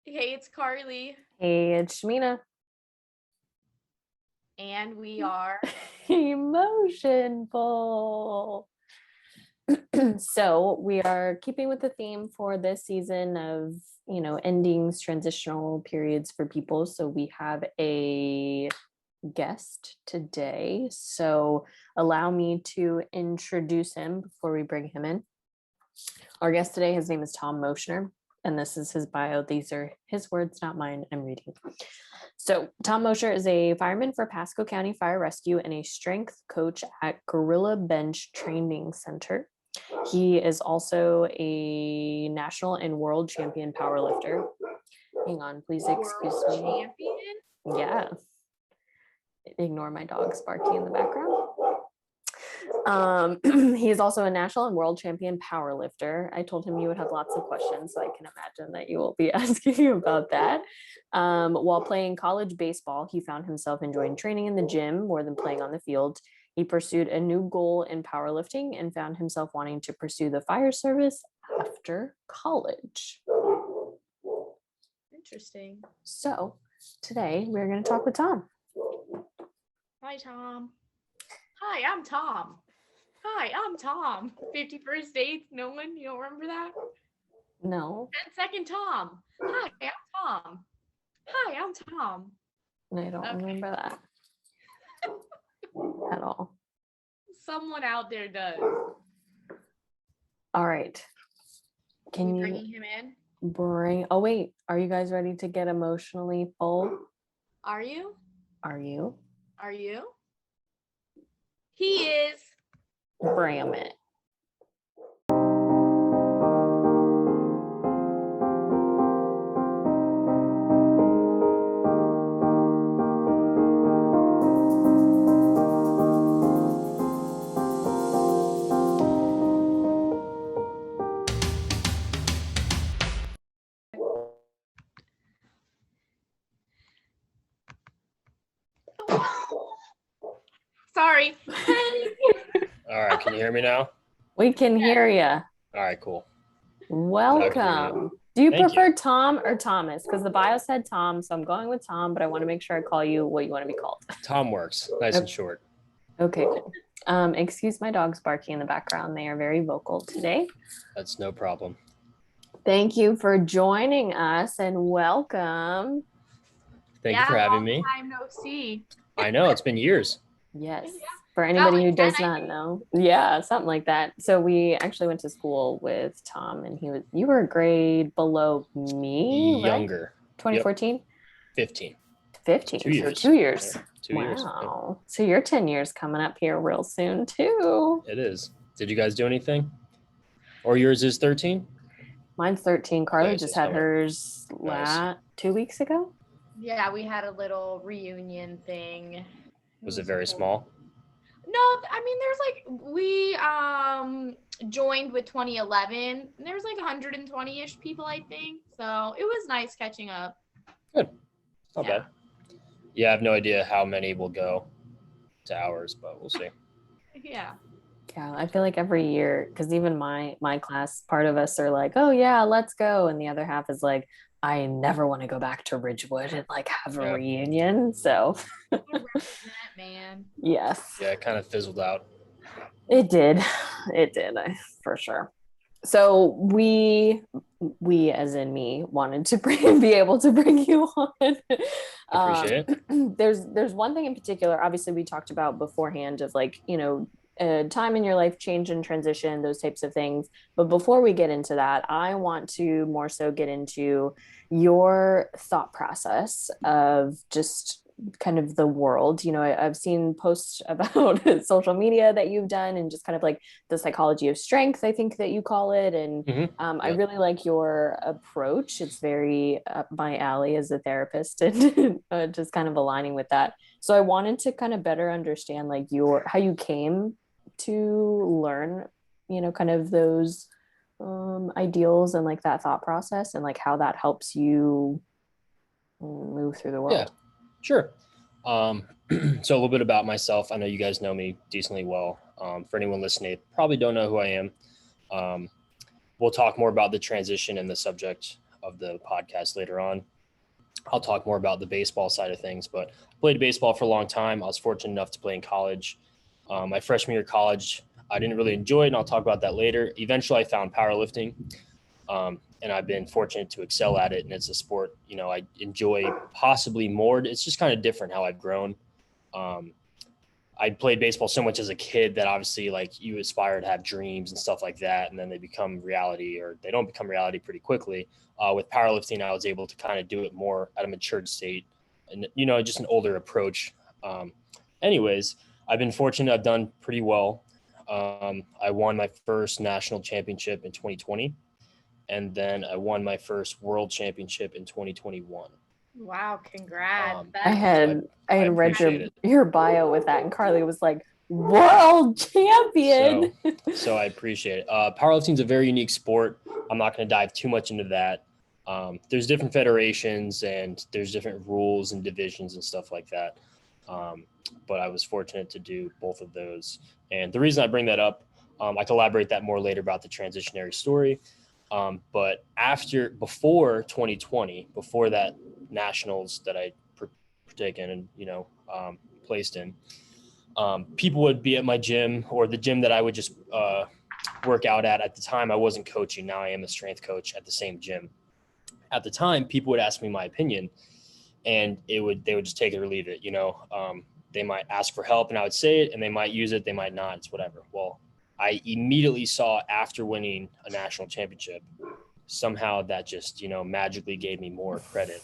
Hey, it's Carly, Hey, it's Shamina. and we are Emotionful. So we are keeping with the theme for this season of, endings, transitional periods for people. So we have a guest today. So allow me to introduce him before we bring him in. Our guest today, his name is Tom Moshner, and this is his bio. These are his words, not mine. I'm reading. So Tom Moshner is a fireman for Pasco County Fire Rescue and a strength coach at Gorilla Bench Training Center. He is also a national and world champion powerlifter. Hang on, please excuse me. champion. Yeah. Ignore my dogs barking in the background. He is also a national and world champion powerlifter. I told him you would have lots of questions, so I can imagine that you will be asking you about that. While playing college baseball, he found himself enjoying training in the gym more than playing on the field. He pursued a new goal in powerlifting and found himself wanting to pursue the fire service after college. Interesting. So today we're going to talk with Tom. Hi, Tom. Hi, I'm Tom. Hi, I'm Tom. 51st dates. No one? You don't remember that? No. 10-second Tom. Hi, I'm Tom. Hi, I'm Tom. I don't remember that at all. Someone out there does. All right. Can you bringing him in? Oh, wait. Are you guys ready to get emotionally full? Are you? Are you? Are you? He is. Bram it. Sorry. All right, can you hear me now? We can hear you. All right, cool. Welcome. Do you prefer Tom or Thomas? Because the bio said Tom, so I'm going with Tom, but I want to make sure I call you what you want to be called. Tom works. Nice and short. Okay, cool. Excuse my dogs barking in the background. They are very vocal today. That's no problem. Thank you for joining us and welcome. Thank you for having me. Time no see. I know, it's been years. Yes. For anybody who does not know. Yeah, something like that. So we actually went to school with Tom, and you were a grade below me, Younger. Right? 2014? Yep. 15. 15. 2 years. So 2 years. Yeah, 2 years. Wow. So you're 10 years coming up here real soon too. It is. Did you guys do anything? Or yours is 13? Mine's 13. Carly just had hers 2 weeks ago. Yeah, we had a little reunion thing. Was it very small? No, I mean, we joined with 2011. And there was 120-ish people, I think. So it was nice catching up. Good. Not bad. Yeah, I have no idea how many will go to ours, but we'll see. Yeah. Yeah, I feel like every year, because even my class, part of us are like, oh yeah, let's go. And the other half is like, I never want to go back to Ridgewood and have a reunion. So man. Yes. Yeah, it kind of fizzled out. It did, for sure. So we as in me wanted to be able to bring you on. Appreciate it. There's one thing in particular, obviously we talked about beforehand of time in your life, change and transition, those types of things. But before we get into that, I want to more so get into your thought process of just kind of the world. I've seen posts about social media that you've done and just kind of the psychology of strength, I think that you call it. And I really like your approach. It's very up my alley as a therapist and just kind of aligning with that. So I wanted to kind of better understand how you came to learn, kind of those ideals and that thought process and how that helps you move through the world. Yeah, sure. So a little bit about myself. I know you guys know me decently well. For anyone listening, probably don't know who I am. We'll talk more about the transition and the subject of the podcast later on. I'll talk more about the baseball side of things, but I played baseball for a long time. I was fortunate enough to play in college. My freshman year of college, I didn't really enjoy it, and I'll talk about that later. Eventually, I found powerlifting, and I've been fortunate to excel at it, and it's a sport, I enjoy possibly more. It's just kind of different how I've grown. I played baseball so much as a kid that obviously like you aspire to have dreams and stuff like that. And then they become reality, or they don't become reality pretty quickly. With powerlifting, I was able to kind of do it more at a matured state and, just an older approach. Anyways, I've been fortunate. I've done pretty well. I won my first national championship in 2020. And then I won my first world championship in 2021. Wow, congrats. I had read your bio with that, and Carly was like, world champion. So I appreciate it. Powerlifting is a very unique sport. I'm not going to dive too much into that. There's different federations and there's different rules and divisions and stuff like that. But I was fortunate to do both of those. And the reason I bring that up, I can elaborate that more later about the transitionary story. But before 2020, before that nationals that I partaken and, placed in, people would be at my gym or the gym that I would just work out at the time. I wasn't coaching. Now I am a strength coach at the same gym. At the time, people would ask me my opinion, and they would just take it or leave it. They might ask for help and I would say it, and they might use it. They might not. It's whatever. Well, I immediately saw after winning a national championship, somehow that just, magically gave me more credit,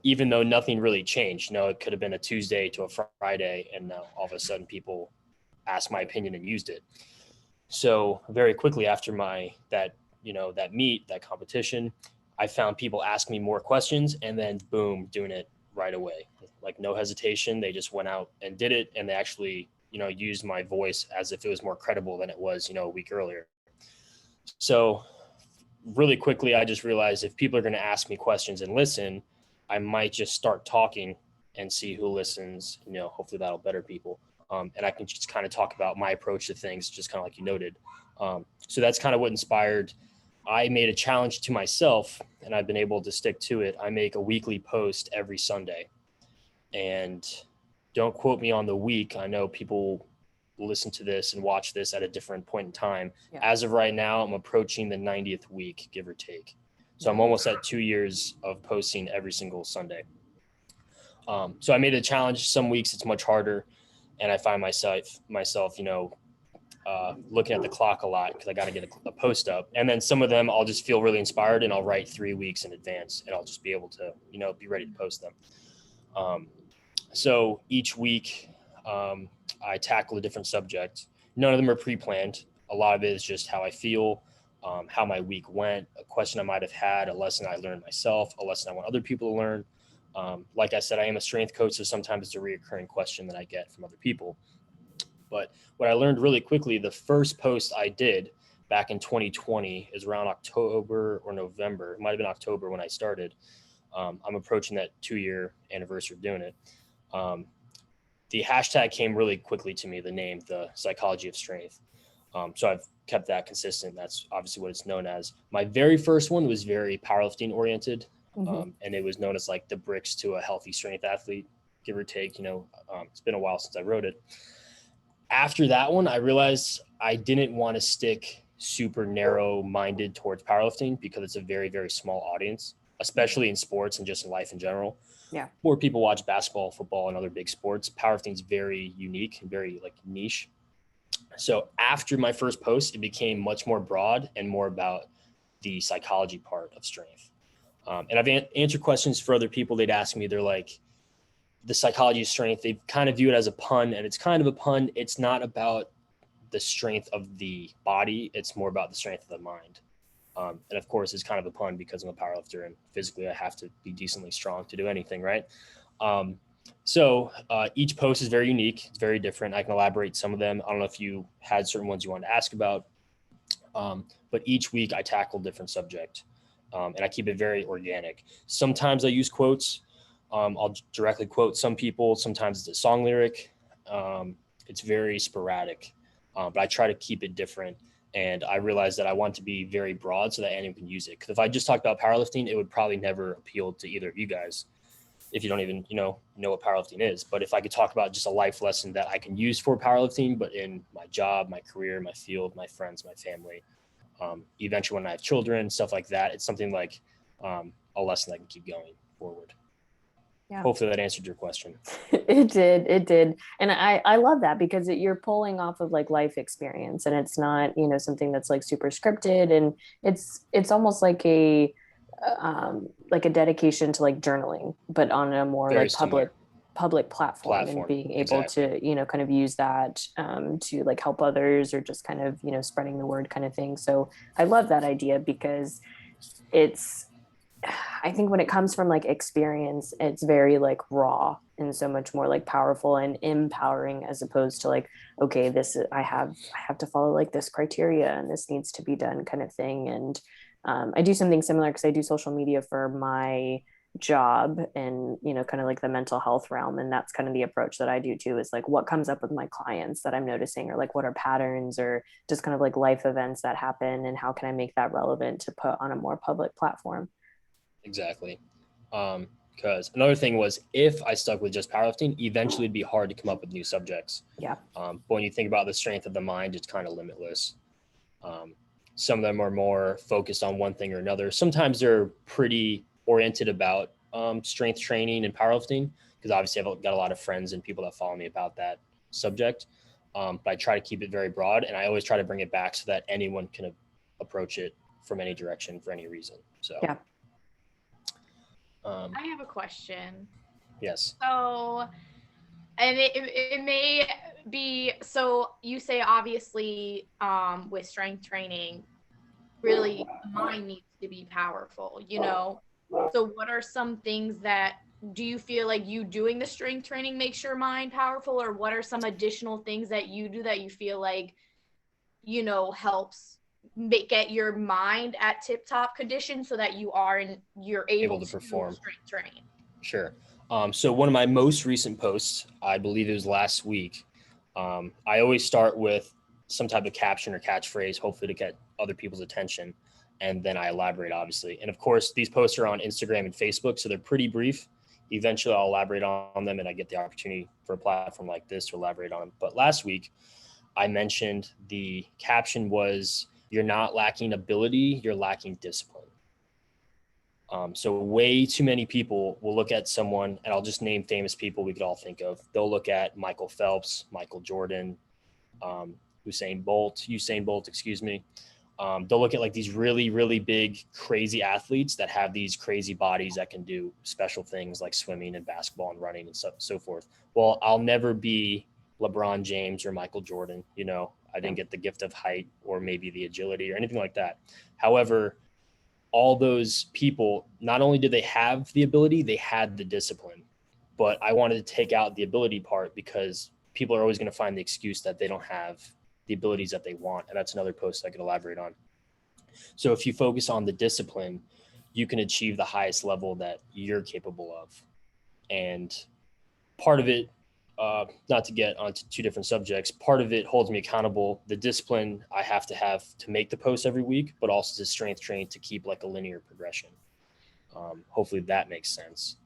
even though nothing really changed. It could have been a Tuesday to a Friday, and now all of a sudden people asked my opinion and used it. So very quickly after that competition, I found people ask me more questions, and then boom, doing it right away. Like no hesitation. They just went out and did it, and they actually used my voice as if it was more credible than it was, a week earlier. So really quickly, I just realized if people are going to ask me questions and listen, I might just start talking and see who listens. Hopefully that'll better people. And I can just kind of talk about my approach to things, just kind of like you noted. So that's kind of what inspired. I made a challenge to myself, and I've been able to stick to it. I make a weekly post every Sunday, and don't quote me on the week. I know people listen to this and watch this at a different point in time. Yeah. As of right now, I'm approaching the 90th week, give or take. So I'm almost at 2 years of posting every single Sunday. So I made a challenge. Some weeks it's much harder, and I find myself, looking at the clock a lot because I got to get a post up. And then some of them I'll just feel really inspired, and I'll write 3 weeks in advance, and I'll just be able to, be ready to post them. So each week I tackle a different subject. None of them are pre-planned. A lot of it is just how I feel, how my week went, a question I might have had, a lesson I learned myself, a lesson I want other people to learn. Like I said, I am a strength coach, so sometimes it's a recurring question that I get from other people. But what I learned really quickly, the first post I did back in 2020 is around October or November. It might have been October when I started. I'm approaching that 2-year anniversary of doing it. The hashtag came really quickly to me, the name, the psychology of strength. So I've kept that consistent. That's obviously what it's known as. My very first one was very powerlifting oriented. And it was known as like the bricks to a healthy strength athlete, give or take. It's been a while since I wrote it. After that one, I realized I didn't want to stick super narrow minded towards powerlifting because it's a very, very small audience, especially in sports and just in life in general. Yeah. More people watch basketball, football, and other big sports. Powerlifting is very unique and very niche. So after my first post, it became much more broad and more about the psychology part of strength. And I've answered questions for other people. They'd ask me, they're like, the psychology of strength, they kind of view it as a pun, and it's kind of a pun. It's not about the strength of the body. It's more about the strength of the mind. And of course, it's kind of a pun because I'm a powerlifter and physically I have to be decently strong to do anything, right? So each post is very unique. It's very different. I can elaborate some of them. I don't know if you had certain ones you wanted to ask about, but each week I tackle a different subject, and I keep it very organic. Sometimes I use quotes. I'll directly quote some people. Sometimes it's a song lyric. It's very sporadic, but I try to keep it different. And I realized that I want to be very broad so that anyone can use it. Because if I just talked about powerlifting, it would probably never appeal to either of you guys if you don't even, know what powerlifting is. But if I could talk about just a life lesson that I can use for powerlifting, but in my job, my career, my field, my friends, my family, eventually when I have children, stuff like that, it's something like a lesson that can keep going forward. Yeah. Hopefully that answered your question. It did. And I love that because you're pulling off of like life experience, and it's not, something that's like super scripted, and it's almost like a dedication to like journaling, but on a more very like public platform, and being able to, kind of use that to like help others, or just kind of, spreading the word kind of thing. So I love that idea because I think when it comes from like experience, it's very like raw and so much more like powerful and empowering, as opposed to like, okay, I have to follow like this criteria and this needs to be done kind of thing. And I do something similar because I do social media for my job, and kind of like the mental health realm, and that's kind of the approach that I do too, is like what comes up with my clients that I'm noticing, or like what are patterns, or just kind of like life events that happen, and how can I make that relevant to put on a more public platform. Exactly. Because another thing was, if I stuck with just powerlifting, eventually it'd be hard to come up with new subjects. Yeah. But when you think about the strength of the mind, it's kind of limitless. Some of them are more focused on one thing or another. Sometimes they're pretty oriented about strength training and powerlifting, because obviously I've got a lot of friends and people that follow me about that subject. But I try to keep it very broad, and I always try to bring it back so that anyone can approach it from any direction for any reason. So yeah. I have a question. Yes. So, and it may be, so you say obviously with strength training, really the mind needs to be powerful, So what are some things that, do you feel like you doing the strength training makes your mind powerful, or what are some additional things that you do that you feel like, helps get your mind at tip-top condition so that you're able to perform strength training? Sure. So one of my most recent posts, I believe it was last week, I always start with some type of caption or catchphrase, hopefully to get other people's attention, and then I elaborate, obviously. And of course, these posts are on Instagram and Facebook, so they're pretty brief. Eventually, I'll elaborate on them, and I get the opportunity for a platform like this to elaborate on them. But last week, I mentioned the caption was, "You're not lacking ability, you're lacking discipline." So way too many people will look at someone, and I'll just name famous people we could all think of. They'll look at Michael Phelps, Michael Jordan, Usain Bolt, excuse me. They'll look at like these really, really big, crazy athletes that have these crazy bodies that can do special things like swimming and basketball and running and so forth. Well, I'll never be LeBron James or Michael Jordan. I didn't get the gift of height or maybe the agility or anything like that. However, all those people, not only did they have the ability, they had the discipline. But I wanted to take out the ability part, because people are always going to find the excuse that they don't have the abilities that they want. And that's another post I could elaborate on. So if you focus on the discipline, you can achieve the highest level that you're capable of. And part of it, not to get onto two different subjects, part of it holds me accountable. The discipline I have to make the post every week, but also to strength train to keep like a linear progression. Hopefully that makes sense.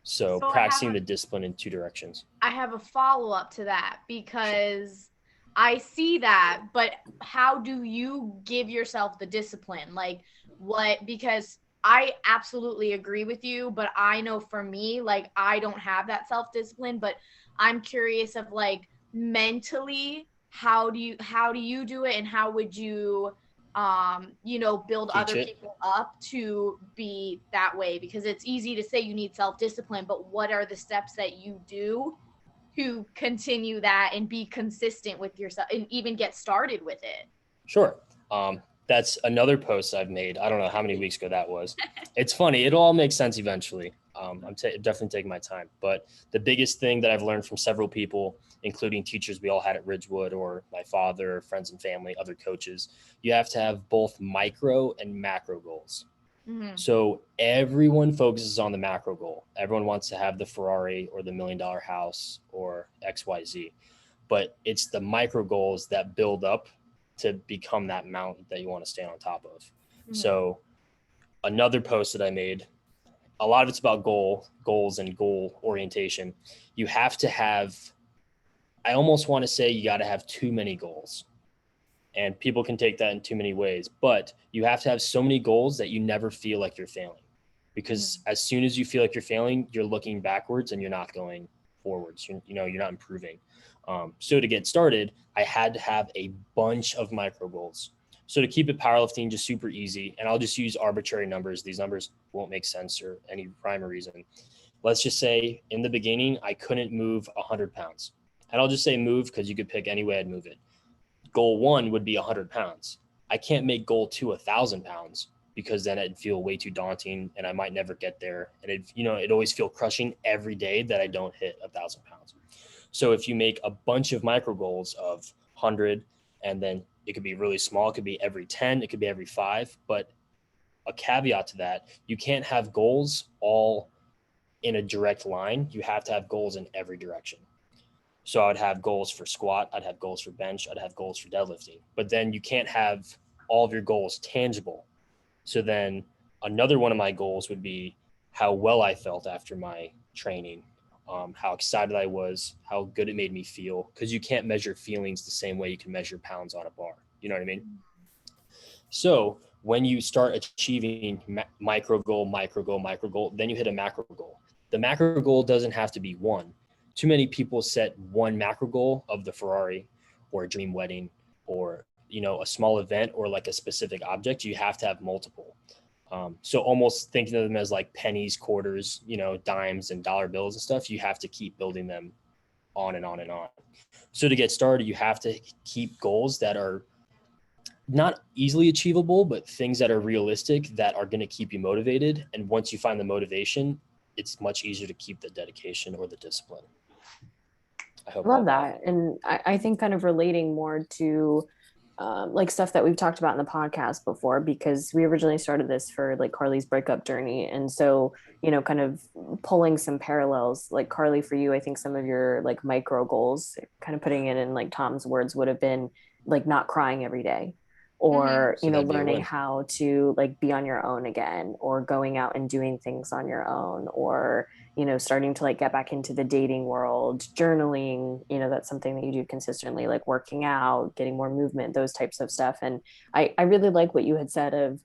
So practicing the discipline in two directions. I have a follow-up to that, because I see that, but how do you give yourself the discipline? Like what, because I absolutely agree with you, but I know for me, like I don't have that self-discipline, but I'm curious of like mentally, how do you do it, and how would you build other people up to be that way? Because it's easy to say you need self-discipline, but what are the steps that you do to continue that and be consistent with yourself and even get started with it? Sure. That's another post I've made. I don't know how many weeks ago that was. It's funny. It'll all make sense eventually. I'm definitely taking my time. But the biggest thing that I've learned from several people, including teachers we all had at Ridgewood, or my father, friends and family, other coaches, you have to have both micro and macro goals. Mm-hmm. So everyone focuses on the macro goal. Everyone wants to have the Ferrari or the $1 million house or XYZ. But it's the micro goals that build up to become that mountain that you want to stand on top of. Mm-hmm. So another post that I made, a lot of it's about goals and goal orientation. You have to have, I almost want to say you got to have too many goals. And people can take that in too many ways, but you have to have so many goals that you never feel like you're failing. Because as soon as you feel like you're failing, you're looking backwards and you're not going forwards. You're not improving. So to get started, I had to have a bunch of micro goals. So to keep it powerlifting just super easy, and I'll just use arbitrary numbers. These numbers won't make sense or any rhyme or reason. Let's just say in the beginning, I couldn't move 100 pounds. And I'll just say move because you could pick any way I'd move it. Goal 1 would be 100 pounds. I can't make goal 2 1,000 pounds because then it'd feel way too daunting and I might never get there. And it'd always feel crushing every day that I don't hit 1,000 pounds. So if you make a bunch of micro goals of 100, and then it could be really small, it could be every 10, it could be every 5, but a caveat to that, you can't have goals all in a direct line. You have to have goals in every direction. So I would have goals for squat, I'd have goals for bench, I'd have goals for deadlifting, but then you can't have all of your goals tangible. So then another one of my goals would be how well I felt after my training, how excited I was, how good it made me feel, because you can't measure feelings the same way you can measure pounds on a bar. You know what I mean? So when you start achieving micro goal, then you hit a macro goal. The macro goal doesn't have to be one. Too many people set one macro goal of the Ferrari or a dream wedding or, a small event or like a specific object. You have to have multiple. So almost thinking of them as like pennies, quarters, dimes and dollar bills and stuff, you have to keep building them on and on and on. So to get started, you have to keep goals that are not easily achievable, but things that are realistic that are going to keep you motivated. And once you find the motivation, it's much easier to keep the dedication or the discipline. I hope. Love that. And I think kind of relating more to like stuff that we've talked about in the podcast before, because we originally started this for like Carly's breakup journey. And so, kind of pulling some parallels, like Carly, for you, I think some of your like micro goals, kind of putting it in like Tom's words, would have been like not crying every day, or So learning how to like be on your own again, or going out and doing things on your own, or starting to like get back into the dating world, journaling, that's something that you do consistently, like working out, getting more movement, those types of stuff. And I really like what you had said of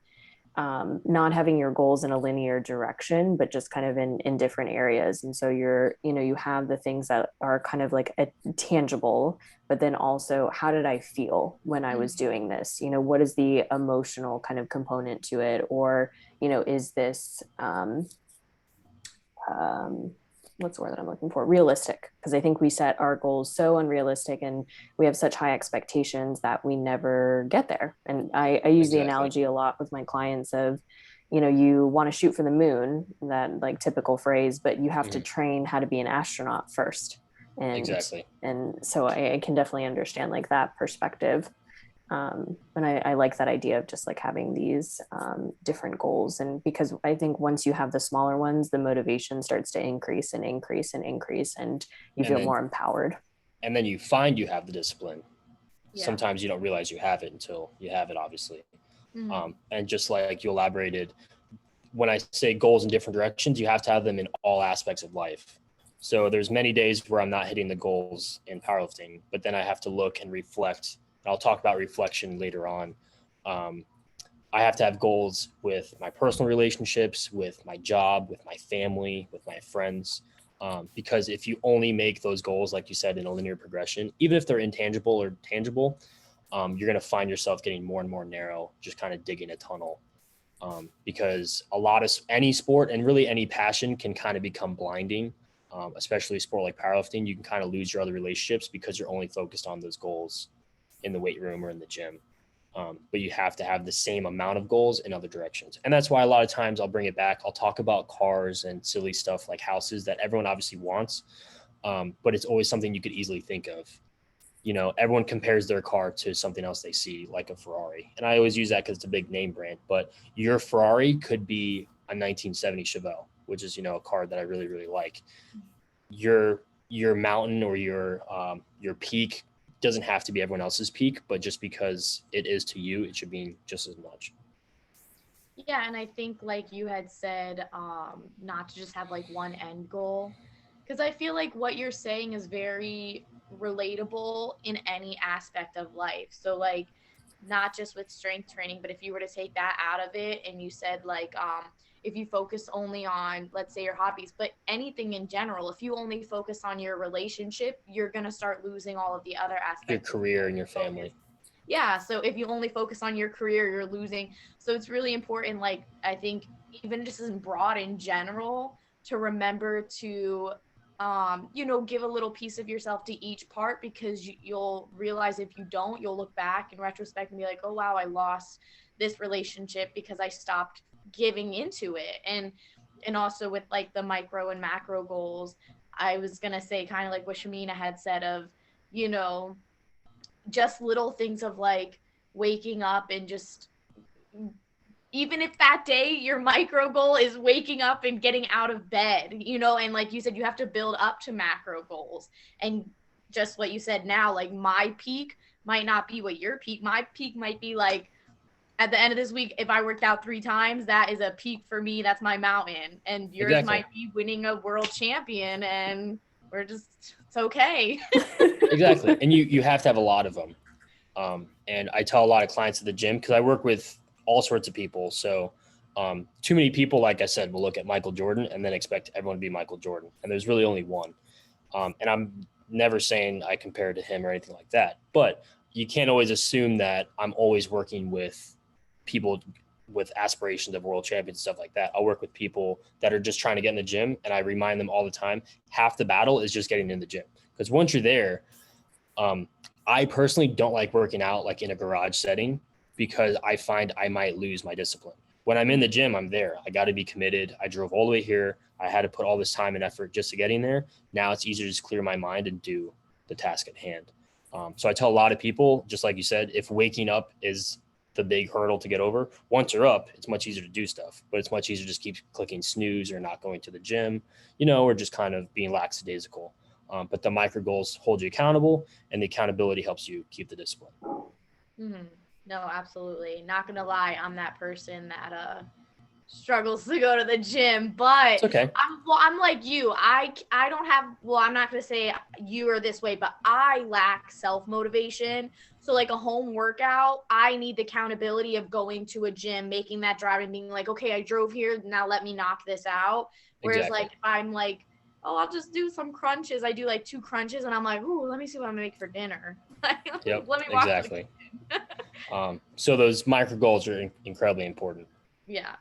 not having your goals in a linear direction, but just kind of in different areas. And so you have the things that are kind of like a tangible, but then also, how did I feel when I was doing this? What is the emotional kind of component to it? Or, is this, what's the word that I'm looking for? Realistic. Because I think we set our goals so unrealistic and we have such high expectations that we never get there. And I use the analogy a lot with my clients of, you want to shoot for the moon, that like typical phrase, but you have to train how to be an astronaut first. And so I can definitely understand like that perspective. And I like that idea of just like having these different goals. And because I think once you have the smaller ones, the motivation starts to increase and increase and increase, and you feel more empowered. And then you find you have the discipline. Yeah. Sometimes you don't realize you have it until you have it, obviously. And just like you elaborated, when I say goals in different directions, you have to have them in all aspects of life. So there's many days where I'm not hitting the goals in powerlifting, but then I have to look and reflect. I'll talk about reflection later on. I have to have goals with my personal relationships, with my job, with my family, with my friends. Because if you only make those goals, like you said, in a linear progression, even if they're intangible or tangible, you're going to find yourself getting more and more narrow, just kind of digging a tunnel. Because any sport and really any passion can kind of become blinding, especially a sport like powerlifting. You can kind of lose your other relationships because you're only focused on those goals in the weight room or in the gym. But you have to have the same amount of goals in other directions. And that's why a lot of times I'll bring it back. I'll talk about cars and silly stuff like houses that everyone obviously wants. But it's always something you could easily think of. Everyone compares their car to something else they see, like a Ferrari. And I always use that because it's a big name brand, but your Ferrari could be a 1970 Chevelle, which is, a car that I really, really like. Your mountain or your peak doesn't have to be everyone else's peak, but just because it is to you, it should be just as much. Yeah, and I think like you had said, not to just have like one end goal, because I feel like what you're saying is very relatable in any aspect of life. So like not just with strength training, but if you were to take that out of it and you said like if you focus only on, let's say, your hobbies, but anything in general, if you only focus on your relationship, you're going to start losing all of the other Your aspects. career and your family. Yeah, so if you only focus on your career, you're losing. So it's really important, like I think even just as broad in general, to remember to give a little piece of yourself to each part, because you'll realize if you don't, you'll look back in retrospect and be like, oh wow, I lost this relationship because I stopped giving into it. And also with like the micro and macro goals, I was gonna say kind of like what Shamina had said of, you know, just little things of like waking up and just, even if that day your micro goal is waking up and getting out of bed, and like you said, you have to build up to macro goals. And just what you said now, like my peak might not be what your peak, my peak might be like at the end of this week, if I worked out 3 times, that is a peak for me. That's my mountain. And yours Exactly. might be winning a world champion, and it's okay. Exactly. And you have to have a lot of them. And I tell a lot of clients at the gym, because I work with all sorts of people. So too many people, like I said, will look at Michael Jordan and then expect everyone to be Michael Jordan. And there's really only one. And I'm never saying I compare to him or anything like that. But you can't always assume that I'm always working with people with aspirations of world champions and stuff like that. I'll work with people that are just trying to get in the gym. And I remind them all the time, half the battle is just getting in the gym. Because once you're there, I personally don't like working out like in a garage setting, because I find I might lose my discipline. When I'm in the gym, I'm there. I got to be committed. I drove all the way here. I had to put all this time and effort just to getting there. Now it's easier to just clear my mind and do the task at hand. So I tell a lot of people, just like you said, if waking up is the big hurdle to get over, once you're up, it's much easier to do stuff, but it's much easier to just keep clicking snooze or not going to the gym, or just kind of being lackadaisical. But the micro goals hold you accountable, and the accountability helps you keep the discipline. Mm-hmm. No, absolutely. Not gonna lie, I'm that person that struggles to go to the gym, but it's okay. I'm like you. I don't have, well, I'm not gonna say you are this way, but I lack self-motivation. So like a home workout, I need the accountability of going to a gym, making that drive and being like, okay, I drove here, now let me knock this out. Whereas Exactly. like if I'm like, oh, I'll just do some crunches. I do like 2 crunches and I'm like, ooh, let me see what I'm gonna make for dinner. Yep, Let me walk exactly. So those micro goals are incredibly important. Yeah.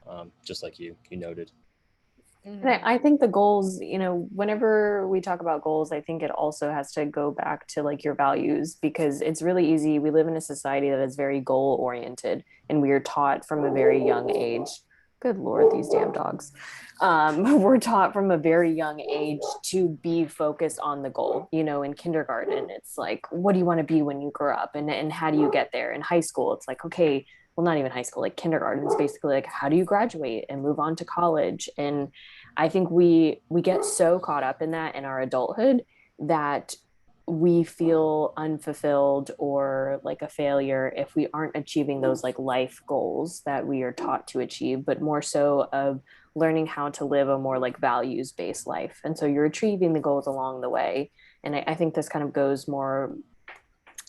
Just like you noted. Mm-hmm. I think the goals, whenever we talk about goals, I think it also has to go back to like your values, because it's really easy. We live in a society that is very goal oriented, and we are taught from a very young age. Good Lord, these damn dogs. We're taught from a very young age to be focused on the goal. In kindergarten, it's like, what do you want to be when you grow up? And how do you get there? In high school, it's like, okay, well, not even high school, like kindergarten is basically like, how do you graduate and move on to college? And I think we get so caught up in that in our adulthood that we feel unfulfilled or like a failure if we aren't achieving those like life goals that we are taught to achieve, but more so of learning how to live a more like values based life. And so you're achieving the goals along the way. And I think this kind of goes more,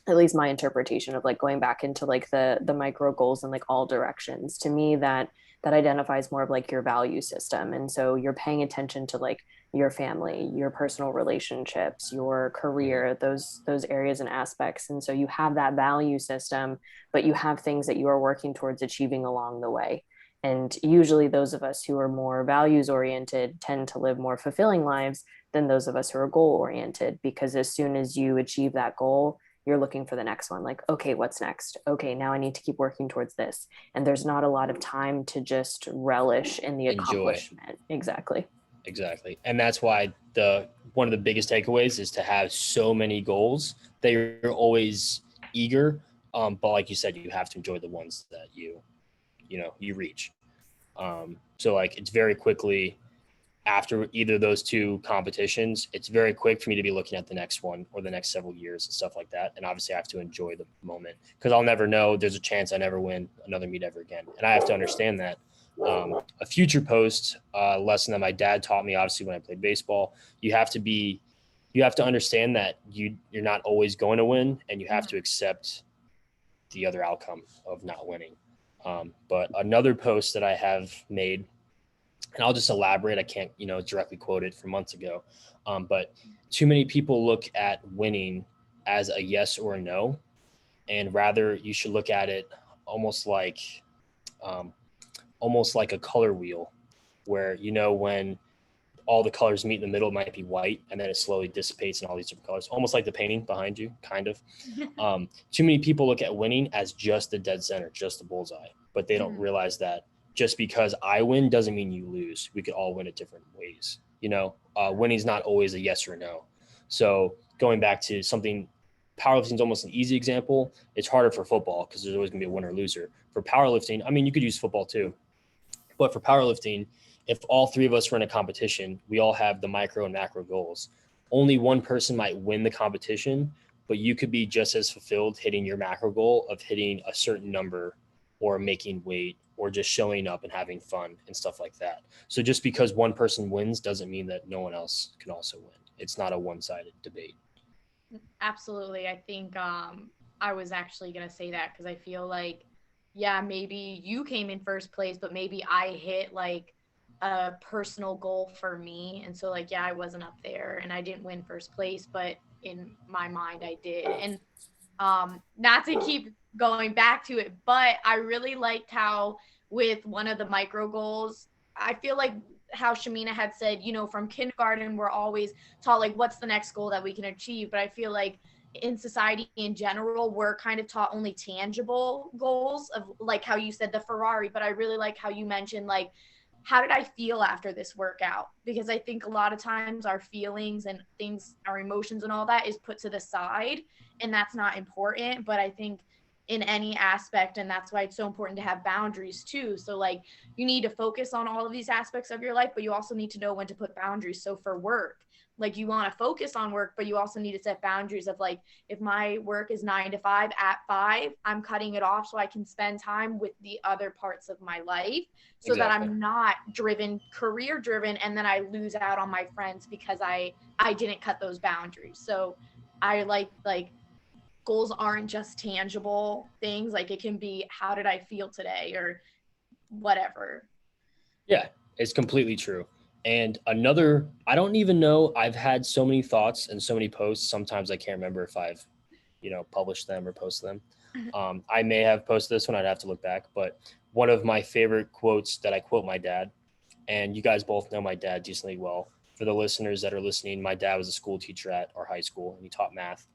at least my interpretation of like going back into like the micro goals in like all directions. To me, that identifies more of like your value system. And so you're paying attention to like your family, your personal relationships, your career, those areas and aspects. And so you have that value system, but you have things that you are working towards achieving along the way. And usually those of us who are more values oriented tend to live more fulfilling lives than those of us who are goal oriented, because as soon as you achieve that goal, you're looking for the next one. Like, okay, what's next? Okay, now I need to keep working towards this. And there's not a lot of time to just relish in the accomplishment. Exactly. And that's why one of the biggest takeaways is to have so many goals that you're always eager. But like you said, you have to enjoy the ones that you reach. So like it's very quickly after either of those two competitions, it's very quick for me to be looking at the next one or the next several years and stuff like that. And obviously I have to enjoy the moment because I'll never know. There's a chance I never win another meet ever again. And I have to understand that. A future post lesson that my dad taught me, obviously when I played baseball, you have to understand that you're not always going to win, and you have to accept the other outcome of not winning. But another post that I have made, and I'll just elaborate. I can't, directly quote it from months ago. But too many people look at winning as a yes or a no, and rather you should look at it almost like a color wheel, where when all the colors meet in the middle, it might be white, and then it slowly dissipates in all these different colors, almost like the painting behind you, kind of. Too many people look at winning as just the dead center, just the bullseye, but they don't realize that just because I win doesn't mean you lose. We could all win at different ways. Winning is not always a yes or no. So going back to something, powerlifting is almost an easy example. It's harder for football because there's always going to be a winner or loser. For powerlifting, I mean, you could use football too, but for powerlifting, if all three of us were in a competition, we all have the micro and macro goals. Only one person might win the competition, but you could be just as fulfilled hitting your macro goal of hitting a certain number or making weight or just showing up and having fun and stuff like that. So just because one person wins doesn't mean that no one else can also win. It's not a one-sided debate. Absolutely. I think I was actually going to say that because I feel like, yeah, maybe you came in first place, but maybe I hit like a personal goal for me. And so like, yeah, I wasn't up there and I didn't win first place, but in my mind I did. And not to keep going back to it, but I really liked how with one of the micro goals, I feel like how Shamina had said, from kindergarten, we're always taught like, what's the next goal that we can achieve? But I feel like in society in general, we're kind of taught only tangible goals of like how you said the Ferrari, but I really like how you mentioned like, how did I feel after this workout? Because I think a lot of times our feelings and things, our emotions and all that is put to the side, and that's not important. But I think in any aspect, and that's why it's so important to have boundaries too. So like you need to focus on all of these aspects of your life, but you also need to know when to put boundaries. So for work, like you want to focus on work, but you also need to set boundaries of like, if my work is 9 to 5, at 5, I'm cutting it off so I can spend time with the other parts of my life so that I'm not career driven, and then I lose out on my friends because I didn't cut those boundaries. So I like goals aren't just tangible things. Like it can be, how did I feel today or whatever. Yeah, it's completely true. And another, I don't even know, I've had so many thoughts and so many posts. Sometimes I can't remember if I've, published them or posted them. I may have posted this one. I'd have to look back. But one of my favorite quotes that I quote my dad, and you guys both know my dad decently well. For the listeners that are listening, my dad was a school teacher at our high school, and he taught math.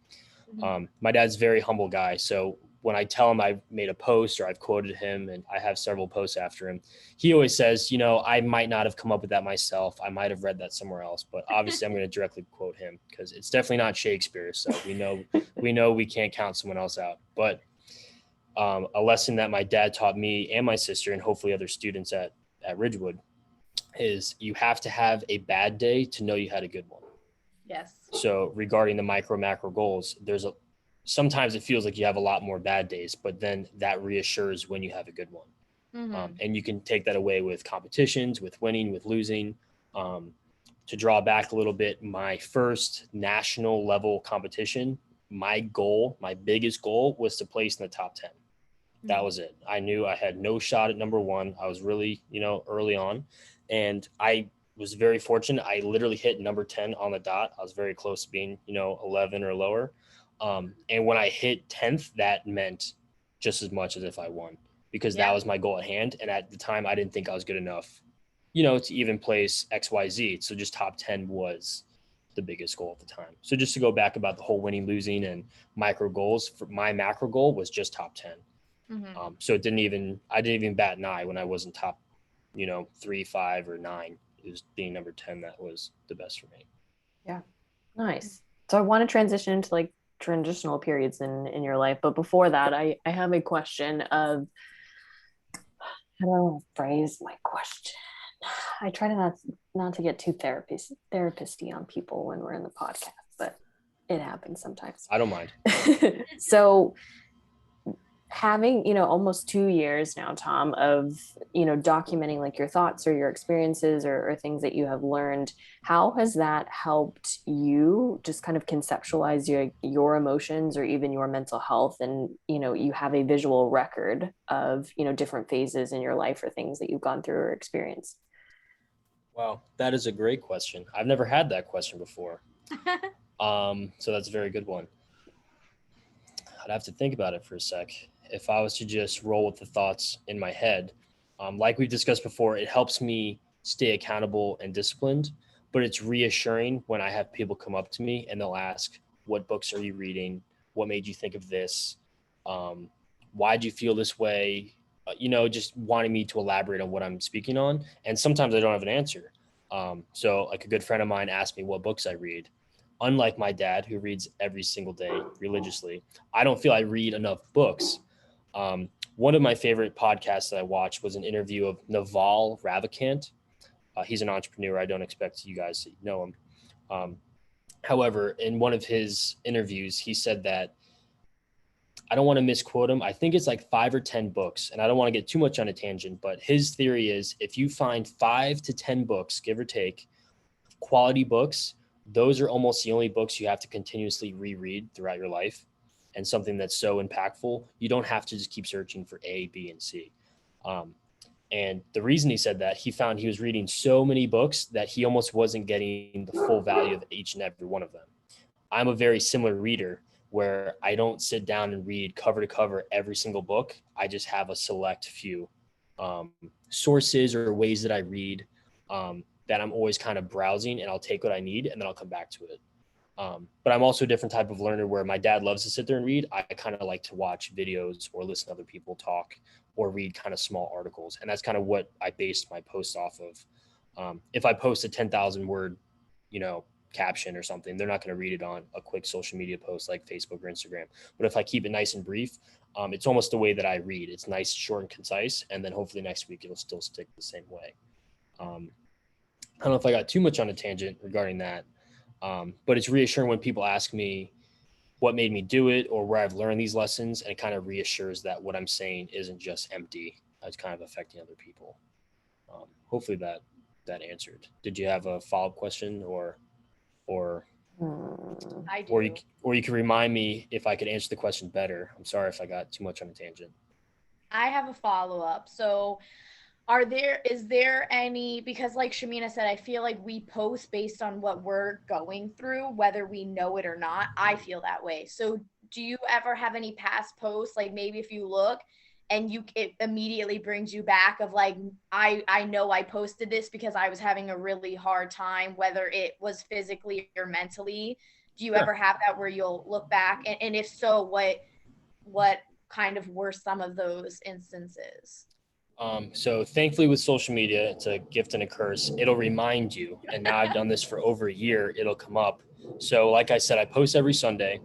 My dad's a very humble guy. So when I tell him I've made a post or I've quoted him, and I have several posts after him, he always says, I might not have come up with that myself. I might have read that somewhere else, but obviously I'm going to directly quote him because it's definitely not Shakespeare. So we know we can't count someone else out. But a lesson that my dad taught me and my sister, and hopefully other students at Ridgewood, is you have to have a bad day to know you had a good one. Yes. So regarding the micro macro goals, sometimes it feels like you have a lot more bad days, but then that reassures when you have a good one. And you can take that away with competitions, with winning, with losing. To draw back a little bit, my first national level competition, my biggest goal was to place in the top 10. That was it. I knew I had no shot at number one. I was really, early on, and I was very fortunate. I literally hit number 10 on the dot. I was very close to being, 11 or lower. And when I hit 10th, that meant just as much as if I won, because that was my goal at hand. And at the time, I didn't think I was good enough, to even place XYZ. So just top 10 was the biggest goal at the time. So just to go back about the whole winning, losing, and micro goals, for my macro goal was just top 10. So I didn't even bat an eye when I wasn't top, 3, 5, or 9. It was being number 10 that was the best for me. Yeah. Nice. So I want to transition into like transitional periods in your life. But before that, I have a question of, how do I phrase my question? I try to not to get too therapist-y on people when we're in the podcast, but it happens sometimes. I don't mind. So having, almost 2 years now, Tom, of, documenting like your thoughts or your experiences or things that you have learned, how has that helped you just kind of conceptualize your emotions or even your mental health? And, you have a visual record of, different phases in your life or things that you've gone through or experienced. Wow, that is a great question. I've never had that question before. So that's a very good one. I'd have to think about it for a sec. If I was to just roll with the thoughts in my head, like we've discussed before, it helps me stay accountable and disciplined, but it's reassuring when I have people come up to me and they'll ask, what books are you reading? What made you think of this? Why do you feel this way? Just wanting me to elaborate on what I'm speaking on. And sometimes I don't have an answer. So like a good friend of mine asked me what books I read. Unlike my dad, who reads every single day religiously, I don't feel I read enough books. One of my favorite podcasts that I watched was an interview of Naval Ravikant. He's an entrepreneur. I don't expect you guys to know him. However, in one of his interviews, he said that, I don't want to misquote him, I think it's like 5 or 10 books, and I don't want to get too much on a tangent, but his theory is if you find 5 to 10 books, give or take, quality books, those are almost the only books you have to continuously reread throughout your life, and something that's so impactful. You don't have to just keep searching for A, B, and C. And the reason he said that, he found he was reading so many books that he almost wasn't getting the full value of each and every one of them. I'm a very similar reader where I don't sit down and read cover to cover every single book. I just have a select few sources or ways that I read that I'm always kind of browsing, and I'll take what I need and then I'll come back to it. But I'm also a different type of learner where my dad loves to sit there and read. I kind of like to watch videos or listen to other people talk or read kind of small articles. And that's kind of what I based my post off of. If I post a 10,000 word, caption or something, they're not going to read it on a quick social media post like Facebook or Instagram. But if I keep it nice and brief, it's almost the way that I read. It's nice, short, and concise. And then hopefully next week it'll still stick the same way. I don't know if I got too much on a tangent regarding that. But it's reassuring when people ask me what made me do it or where I've learned these lessons, and it kind of reassures that what I'm saying isn't just empty. It's kind of affecting other people. Hopefully that answered. Did you have a follow-up question or I do. or you can remind me if I could answer the question better? I'm sorry if I got too much on a tangent. I have a follow-up. So is there any, because like Shamina said, I feel like we post based on what we're going through, whether we know it or not. I feel that way. So do you ever have any past posts, like maybe if you look and it immediately brings you back of like, I know I posted this because I was having a really hard time, whether it was physically or mentally? Do you ever have that where you'll look back? And if so, what kind of were some of those instances? So thankfully with social media, it's a gift and a curse. It'll remind you. And now I've done this for over a year. It'll come up. So like I said, I post every Sunday.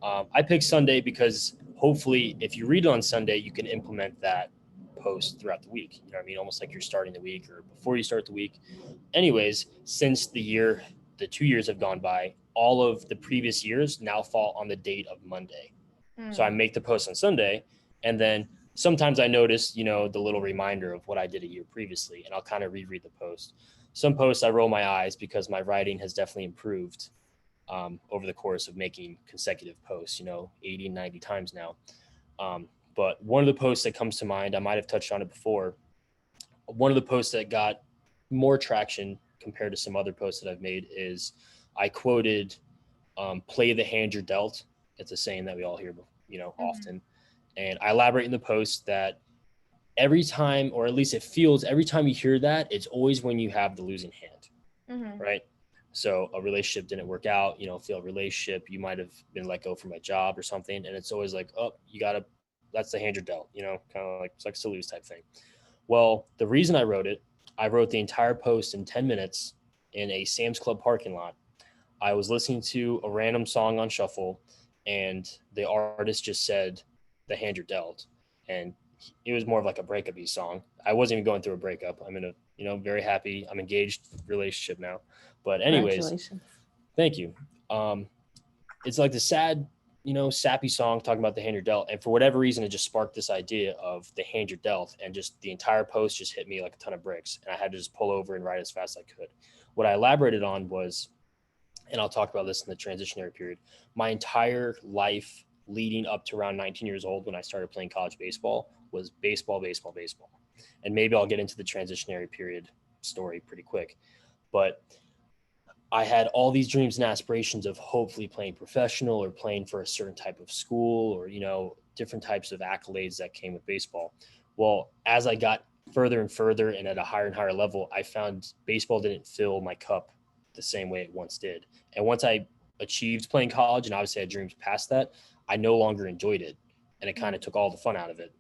I pick Sunday because hopefully if you read it on Sunday, you can implement that post throughout the week. You know what I mean? Almost like you're starting the week or before you start the week. Anyways, since the 2 years have gone by, all of the previous years now fall on the date of Monday. So I make the post on Sunday, and then sometimes I notice, the little reminder of what I did a year previously, and I'll kind of reread the post. Some posts I roll my eyes because my writing has definitely improved over the course of making consecutive posts, 80, 90 times now. But one of the posts that comes to mind, I might have touched on it before. One of the posts that got more traction compared to some other posts that I've made is I quoted, play the hand you're dealt. It's a saying that we all hear, often. And I elaborate in the post that every time, or at least it feels every time you hear that, it's always when you have the losing hand, right? So a relationship didn't work out, failed relationship, you might have been let go from a job or something. And it's always like, oh, that's the hand you're dealt, kind of like sucks to lose type thing. Well, the reason I wrote the entire post in 10 minutes in a Sam's Club parking lot. I was listening to a random song on shuffle, and the artist just said, the hand you're dealt. And it was more of like a breakup-y song. I wasn't even going through a breakup. I'm in a very happy. I'm engaged, relationship now. But anyways, Congratulations. thank you. It's like the sad, sappy song talking about the hand you're dealt. And for whatever reason, it just sparked this idea of the hand you're dealt. And just the entire post just hit me like a ton of bricks. And I had to just pull over and write as fast as I could. What I elaborated on was, and I'll talk about this in the transitionary period, my entire life leading up to around 19 years old when I started playing college baseball was baseball, baseball, baseball. And maybe I'll get into the transitionary period story pretty quick. But I had all these dreams and aspirations of hopefully playing professional or playing for a certain type of school or, different types of accolades that came with baseball. Well, as I got further and further and at a higher and higher level, I found baseball didn't fill my cup the same way it once did. And once I achieved playing college, and obviously I had dreams past that, I no longer enjoyed it. And it kind of took all the fun out of it.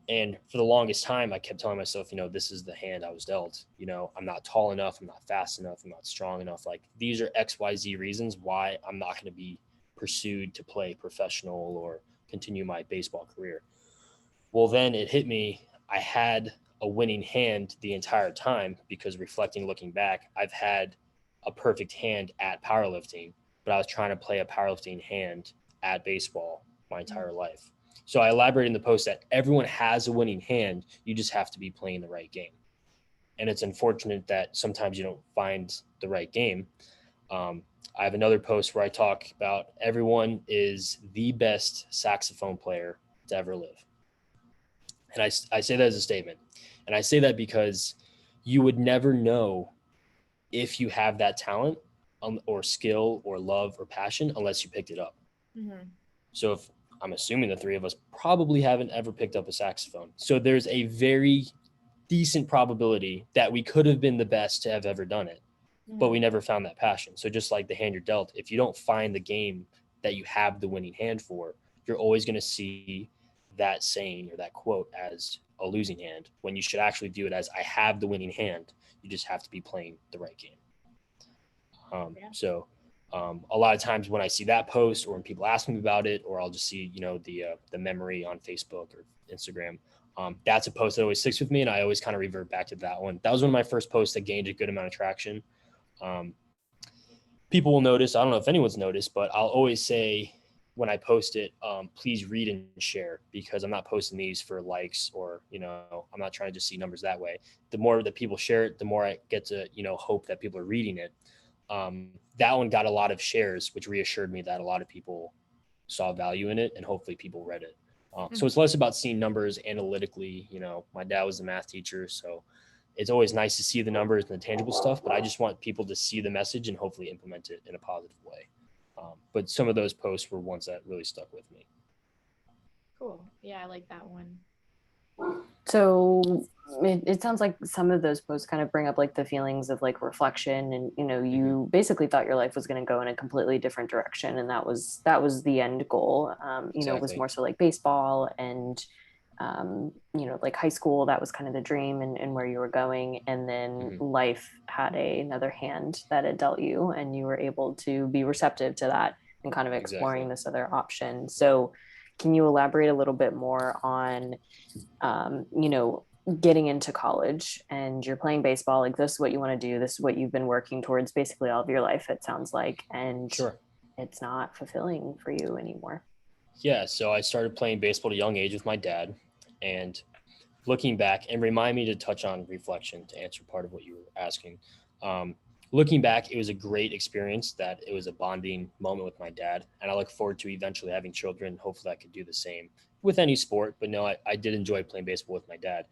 And for the longest time, I kept telling myself, this is the hand I was dealt. I'm not tall enough. I'm not fast enough. I'm not strong enough. Like, these are XYZ reasons why I'm not going to be pursued to play professional or continue my baseball career. Well, then it hit me. I had a winning hand the entire time because looking back, I've had a perfect hand at powerlifting, but I was trying to play a powerlifting hand at baseball my entire life. So I elaborated in the post that everyone has a winning hand. You just have to be playing the right game. And it's unfortunate that sometimes you don't find the right game. I have another post where I talk about everyone is the best saxophone player to ever live. And I say that as a statement. And I say that because you would never know if you have that talent or skill or love or passion unless you picked it up. Mm-hmm. So if I'm assuming the three of us probably haven't ever picked up a saxophone. So there's a very decent probability that we could have been the best to have ever done it, but we never found that passion. So just like the hand you're dealt, if you don't find the game that you have the winning hand for, you're always going to see that saying or that quote as a losing hand when you should actually view it as I have the winning hand. You just have to be playing the right game. So a lot of times when I see that post or when people ask me about it, or I'll just see, the memory on Facebook or Instagram, that's a post that always sticks with me. And I always kind of revert back to that one. That was one of my first posts that gained a good amount of traction. People will notice, I don't know if anyone's noticed, but I'll always say when I post it, please read and share, because I'm not posting these for likes or, I'm not trying to just see numbers that way. The more that people share it, the more I get to, hope that people are reading it. That one got a lot of shares, which reassured me that a lot of people saw value in it and hopefully people read it. So it's less about seeing numbers analytically. My dad was a math teacher, so it's always nice to see the numbers and the tangible stuff, but I just want people to see the message and hopefully implement it in a positive way. But some of those posts were ones that really stuck with me. Cool. Yeah, I like that one. So it sounds like some of those posts kind of bring up like the feelings of like reflection, and you basically thought your life was going to go in a completely different direction, and that was the end goal. Exactly. It was more so like baseball and like high school, that was kind of the dream and where you were going, and then life had another hand that it dealt you, and you were able to be receptive to that and kind of exploring this other option. So can you elaborate a little bit more on getting into college and you're playing baseball, like this is what you want to do, this is what you've been working towards basically all of your life, it sounds like, and it's not fulfilling for you anymore? Yeah, so I started playing baseball at a young age with my dad, and looking back, and remind me to touch on reflection to answer part of what you were asking. Looking back, it was a great experience, that it was a bonding moment with my dad, and I look forward to eventually having children. Hopefully I could do the same with any sport, but no, I did enjoy playing baseball with my dad.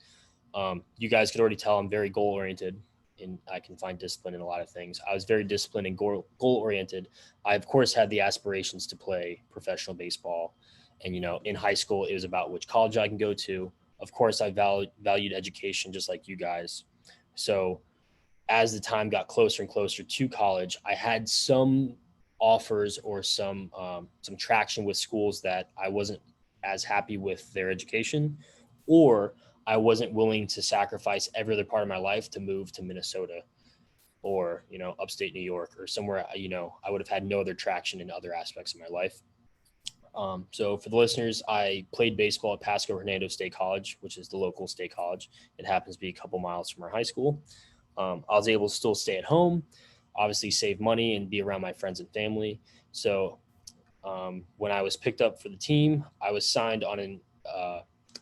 You guys could already tell I'm very goal-oriented, and I can find discipline in a lot of things. I was very disciplined and goal-oriented. I, of course, had the aspirations to play professional baseball. And, in high school, it was about which college I can go to. Of course, I valued education just like you guys. So as the time got closer and closer to college, I had some offers or some traction with schools that I wasn't as happy with their education, or I wasn't willing to sacrifice every other part of my life to move to Minnesota or, upstate New York or somewhere, I would have had no other traction in other aspects of my life. So for the listeners, I played baseball at Pasco Hernando State College, which is the local state college. It happens to be a couple miles from our high school. I was able to still stay at home, obviously save money and be around my friends and family. So when I was picked up for the team, I was signed on an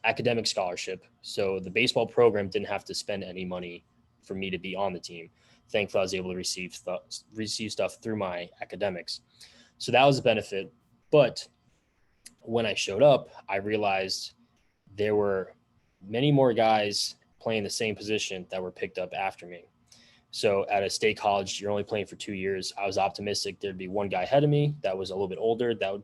academic scholarship. So the baseball program didn't have to spend any money for me to be on the team. Thankfully, I was able to receive stuff through my academics. So that was a benefit. But when I showed up, I realized there were many more guys playing the same position that were picked up after me. So at a state college, you're only playing for 2 years. I was optimistic there'd be one guy ahead of me that was a little bit older that would,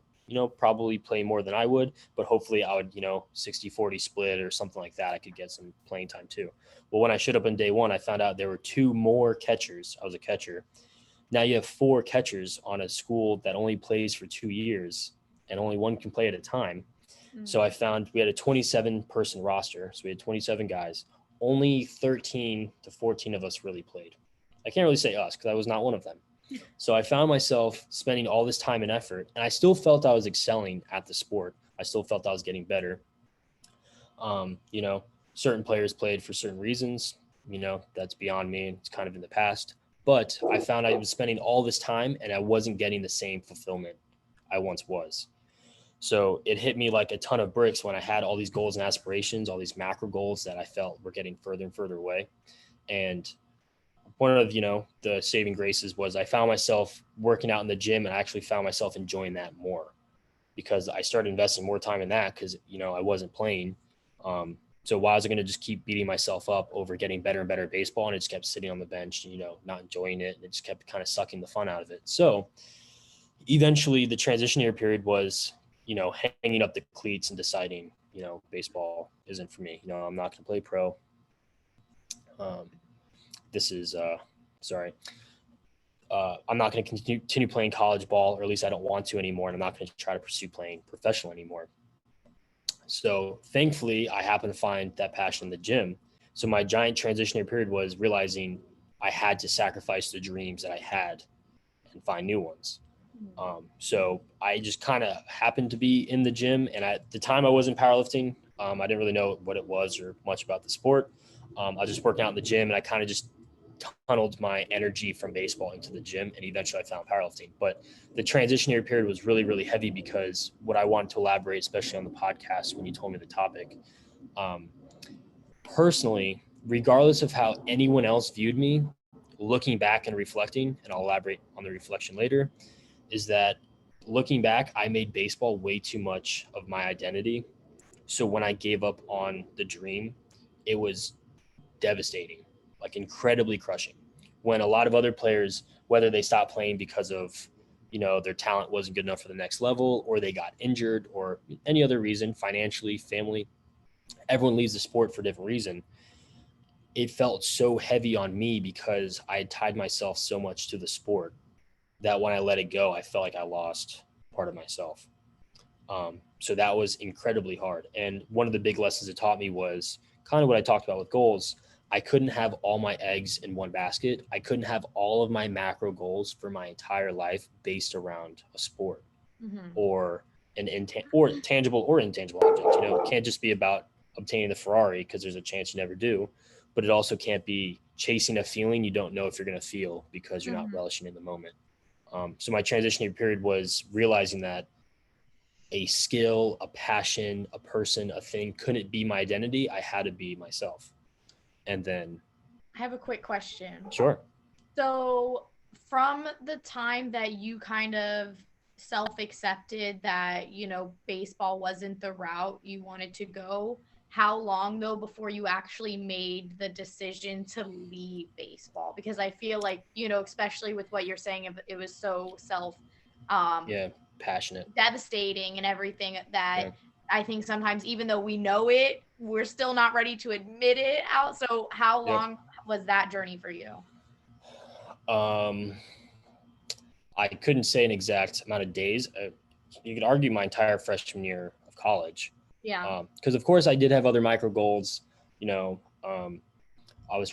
probably play more than I would, but hopefully I would, 60-40 split or something like that. I could get some playing time too. Well, when I showed up on day one, I found out there were 2 more catchers. I was a catcher. Now you have 4 catchers on a school that only plays for 2 years and only one can play at a time. So I found we had a 27-person roster. So we had 27 guys. Only 13 to 14 of us really played. I can't really say us because I was not one of them. So I found myself spending all this time and effort, and I still felt I was excelling at the sport. I still felt I was getting better. Certain players played for certain reasons. That's beyond me. It's kind of in the past. But I found I was spending all this time, and I wasn't getting the same fulfillment I once was. So it hit me like a ton of bricks when I had all these goals and aspirations, all these macro goals that I felt were getting further and further away. And one of, the saving graces was I found myself working out in the gym, and I actually found myself enjoying that more because I started investing more time in that because, I wasn't playing. So why was I going to just keep beating myself up over getting better and better at baseball? And it just kept sitting on the bench, not enjoying it. And it just kept kind of sucking the fun out of it. So eventually the transition year period was, hanging up the cleats and deciding, baseball isn't for me. I'm not going to play pro. I'm not going to continue playing college ball, or at least I don't want to anymore. And I'm not going to try to pursue playing professional anymore. So thankfully, I happened to find that passion in the gym. So my giant transitionary period was realizing I had to sacrifice the dreams that I had and find new ones. So I just kind of happened to be in the gym, and at the time I wasn't powerlifting. I didn't really know what it was or much about the sport. I was just working out in the gym, and I kind of just tunneled my energy from baseball into the gym, and eventually I found powerlifting. But the transitionary period was really, really heavy because what I wanted to elaborate, especially on the podcast when you told me the topic, personally, regardless of how anyone else viewed me, looking back and reflecting, and I'll elaborate on the reflection later, is that looking back, I made baseball way too much of my identity. So when I gave up on the dream, it was devastating, like incredibly crushing. When a lot of other players, whether they stopped playing because of, their talent wasn't good enough for the next level, or they got injured, or any other reason, financially, family, everyone leaves the sport for a different reason. It felt so heavy on me because I had tied myself so much to the sport that when I let it go, I felt like I lost part of myself. So that was incredibly hard. And one of the big lessons it taught me was kind of what I talked about with goals. I couldn't have all my eggs in one basket. I couldn't have all of my macro goals for my entire life based around a sport or or tangible or intangible object. It can't just be about obtaining the Ferrari because there's a chance you never do, but it also can't be chasing a feeling you don't know if you're going to feel because you're not relishing in the moment. So my transitionary period was realizing that a skill, a passion, a person, a thing couldn't be my identity. I had to be myself. And then I have a quick question. Sure. So from the time that you kind of self-accepted that, baseball wasn't the route you wanted to go, how long though before you actually made the decision to leave baseball? Because I feel like, especially with what you're saying, it was so passionate, devastating and everything that I think sometimes, even though we know it, we're still not ready to admit it out. So how long was that journey for you? I couldn't say an exact amount of days. You could argue my entire freshman year of college. Yeah. Because of course I did have other micro goals. I was,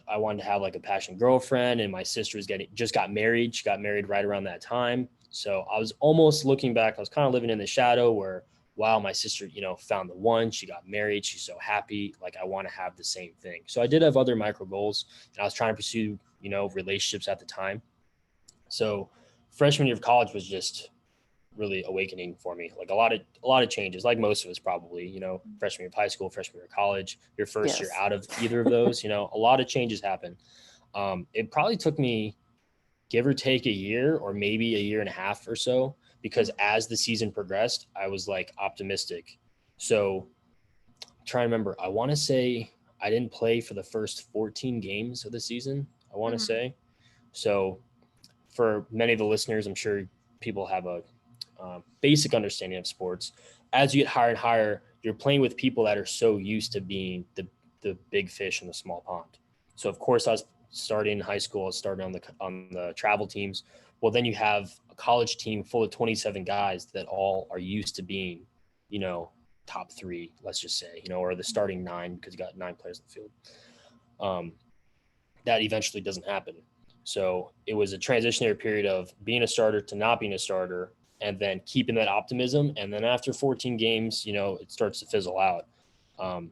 I wanted to have like a passionate girlfriend, and my sister just got married. She got married right around that time. So I was almost looking back, I was kind of living in the shadow where, wow, my sister, found the one, she got married, she's so happy. Like, I want to have the same thing. So I did have other micro goals, and I was trying to pursue, relationships at the time. So freshman year of college was just really awakening for me. Like a lot of changes, like most of us probably, freshman year of high school, freshman year of college, your first year out of either of those, a lot of changes happen. It probably took me give or take a year or maybe a year and a half or so, because as the season progressed, I was like optimistic. So try to remember, I want to say I didn't play for the first 14 games of the season, I want to say. So for many of the listeners, I'm sure people have a basic understanding of sports. As you get higher and higher, you're playing with people that are so used to being the big fish in the small pond. So of course I was starting in high school, I was starting on the travel teams. Well, then you have a college team full of 27 guys that all are used to being, top three, let's just say, or the starting nine, because you got 9 players in the field. That eventually doesn't happen. So it was a transitionary period of being a starter to not being a starter, and then keeping that optimism. And then after 14 games, it starts to fizzle out.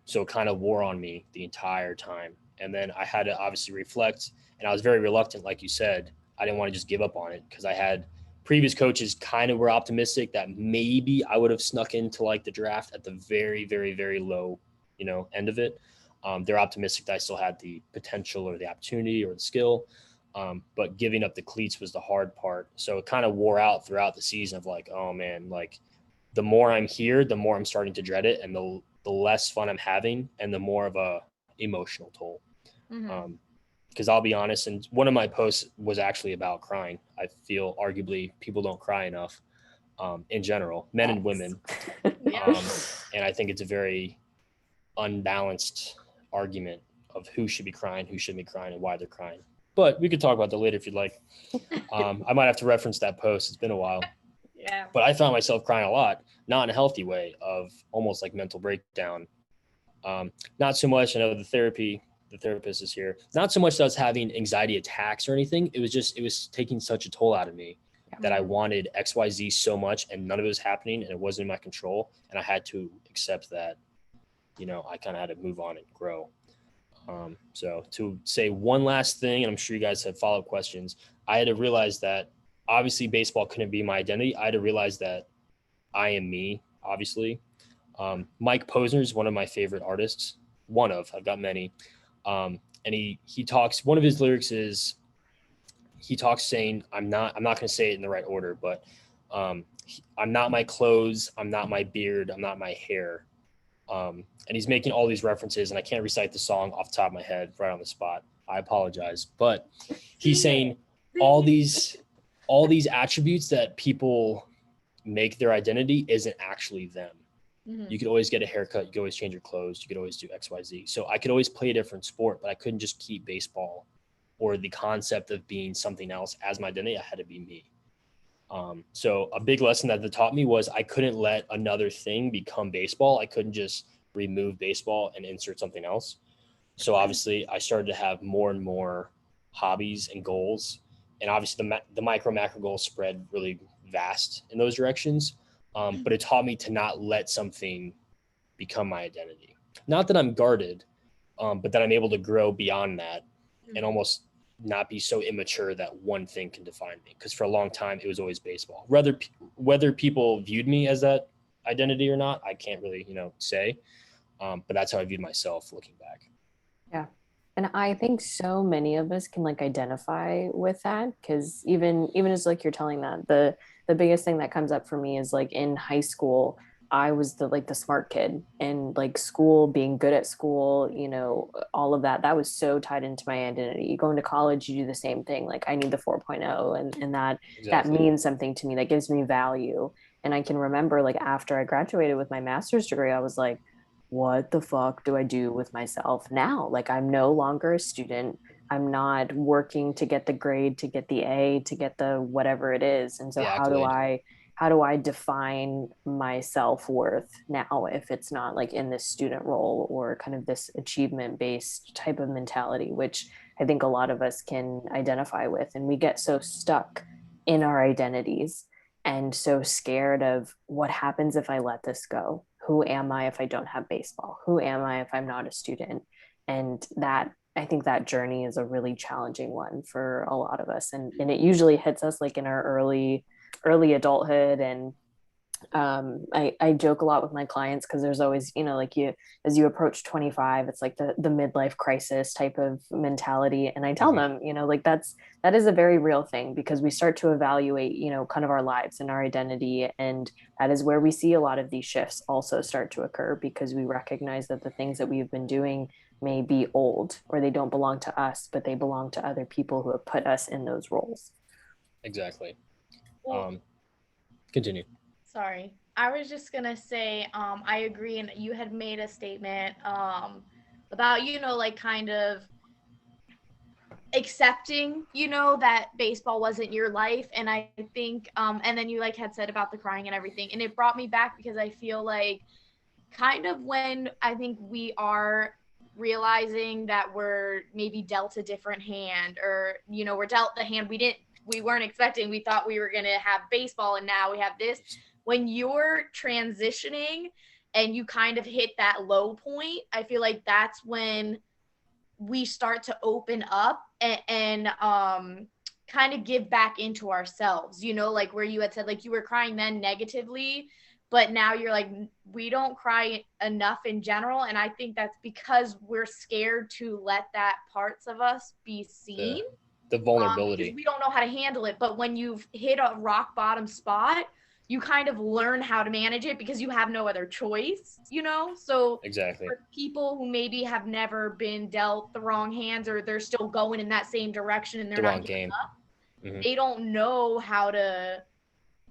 So it kind of wore on me the entire time. And then I had to obviously reflect, and I was very reluctant. Like you said, I didn't want to just give up on it, because I had previous coaches kind of were optimistic that maybe I would have snuck into like the draft at the very, very, very low, end of it. They're optimistic that I still had the potential or the opportunity or the skill. But giving up the cleats was the hard part. So it kind of wore out throughout the season of like, oh man, like the more I'm here, the more I'm starting to dread it, and the less fun I'm having, and the more of a emotional toll. Because I'll be honest, and one of my posts was actually about crying. I feel arguably people don't cry enough in general, men and women. And I think it's a very unbalanced argument of who should be crying, who shouldn't be crying, and why they're crying. But we could talk about that later if you'd like. I might have to reference that post. It's been a while. Yeah. But I found myself crying a lot, not in a healthy way, of almost like mental breakdown. Not so much, I know the therapist is here. Not so much that I was having anxiety attacks or anything. It was taking such a toll out of me that I wanted XYZ so much, and none of it was happening, and it wasn't in my control. And I had to accept that, I kind of had to move on and grow. So to say one last thing, and I'm sure you guys have follow-up questions, I had to realize that obviously baseball couldn't be my identity. I had to realize that I am me, obviously. Mike Posner is one of my favorite artists. I've got many. And he talks, one of his lyrics is, he talks saying, I'm not going to say it in the right order, but I'm not my clothes, I'm not my beard, I'm not my hair. And he's making all these references, and I can't recite the song off the top of my head right on the spot. I apologize. But he's saying all these attributes that people make their identity isn't actually them. You could always get a haircut. You could always change your clothes. You could always do X, Y, Z. So I could always play a different sport, but I couldn't just keep baseball or the concept of being something else as my identity. I had to be me. So a big lesson that they taught me was I couldn't let another thing become baseball. I couldn't just remove baseball and insert something else. So obviously I started to have more and more hobbies and goals. And obviously the micro macro goals spread really vast in those directions. But it taught me to not let something become my identity. Not that I'm guarded, but that I'm able to grow beyond that and almost not be so immature that one thing can define me. Because for a long time, it was always baseball. Whether people viewed me as that identity or not, I can't really, say. But that's how I viewed myself looking back. Yeah. And I think so many of us can like identify with that, because even as like you're telling that, the biggest thing that comes up for me is like in high school, I was the smart kid, and like school, being good at school, all of that was so tied into my identity. Going to college, you do the same thing. Like I need the 4.0, and that means something to me, that gives me value. And I can remember like after I graduated with my master's degree, I was like, what the fuck do I do with myself now? Like I'm no longer a student. I'm not working to get the grade, to get the A, to get the whatever it is. And so how do I define my self-worth now if it's not like in this student role or kind of this achievement based type of mentality, which I think a lot of us can identify with. And we get so stuck in our identities and so scared of what happens if I let this go. Who am I if I don't have baseball? Who am I if I'm not a student? And that, I think that journey is a really challenging one for a lot of us. And it usually hits us like in our early adulthood. And I joke a lot with my clients because there's always, like as you approach 25, it's like the midlife crisis type of mentality. And I tell them, like that is a very real thing, because we start to evaluate, kind of our lives and our identity. And that is where we see a lot of these shifts also start to occur, because we recognize that the things that we've been doing may be old, or they don't belong to us, but they belong to other people who have put us in those roles. Exactly. Well, Continue. sorry. I was just gonna say, I agree, and you had made a statement about, like kind of accepting, that baseball wasn't your life. And I think, and then you like had said about the crying and everything, and it brought me back because I feel like kind of when I think we are realizing that we're maybe dealt a different hand, or, we're dealt the hand we weren't expecting. We thought we were going to have baseball, and now we have this. When you're transitioning and you kind of hit that low point, I feel like that's when we start to open up and kind of give back into ourselves, like where you had said, like you were crying then negatively, but now you're like, we don't cry enough in general. And I think that's because we're scared to let that parts of us be seen. The vulnerability. Because we don't know how to handle it. But when you've hit a rock bottom spot, you kind of learn how to manage it because you have no other choice, So exactly, for people who maybe have never been dealt the wrong hands, or they're still going in that same direction and they're not giving up, they don't know how to,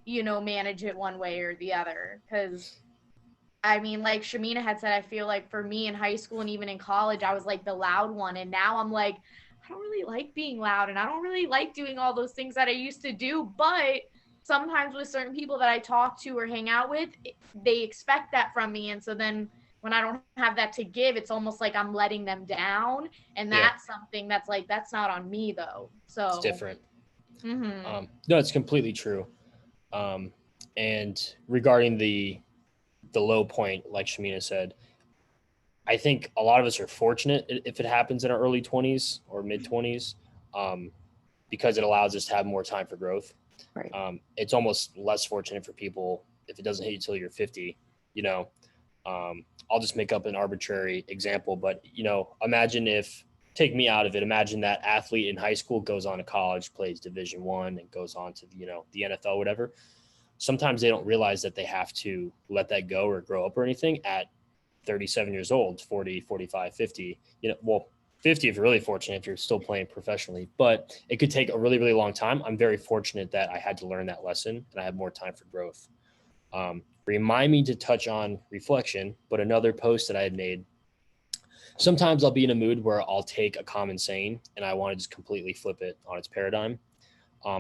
manage it one way or the other. Because I mean, like Shamina had said, I feel like for me in high school and even in college, I was like the loud one. And now I'm like, I don't really like being loud, and I don't really like doing all those things that I used to do. But sometimes with certain people that I talk to or hang out with, they expect that from me. And so then when I don't have that to give, it's almost like I'm letting them down. And that's something that's like, that's not on me though. So it's different. Mm-hmm. No, it's completely true. And regarding the low point, like Shamina said, I think a lot of us are fortunate if it happens in our early 20s or mid 20s, because it allows us to have more time for growth. Right. It's almost less fortunate for people if it doesn't hit you till you're 50. I'll just make up an arbitrary example, but imagine take me out of it. Imagine that athlete in high school goes on to college, plays Division I, and goes on to the NFL, whatever. Sometimes they don't realize that they have to let that go or grow up or anything at 37 years old, 40, 45, 50. 50 if you're really fortunate, if you're still playing professionally, but it could take a really, really long time. I'm very fortunate that I had to learn that lesson and I have more time for growth. Remind me to touch on reflection, but another post that I had made, sometimes I'll be in a mood where I'll take a common saying and I want to just completely flip it on its paradigm.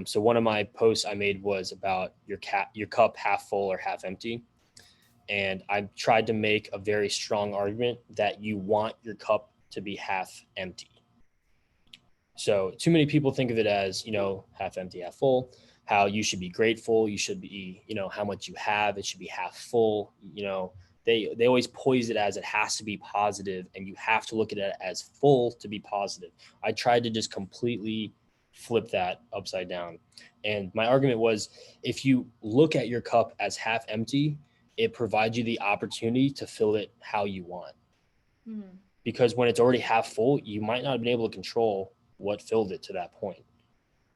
So one of my posts I made was about your cup half full or half empty. And I tried to make a very strong argument that you want your cup to be half empty. So too many people think of it as, half empty, half full, how you should be grateful. You should be, how much you have, it should be half full. They always poise it as it has to be positive, and you have to look at it as full to be positive. I tried to just completely flip that upside down. And my argument was, if you look at your cup as half empty, it provides you the opportunity to fill it how you want. Mm-hmm. Because when it's already half full, you might not have been able to control what filled it to that point.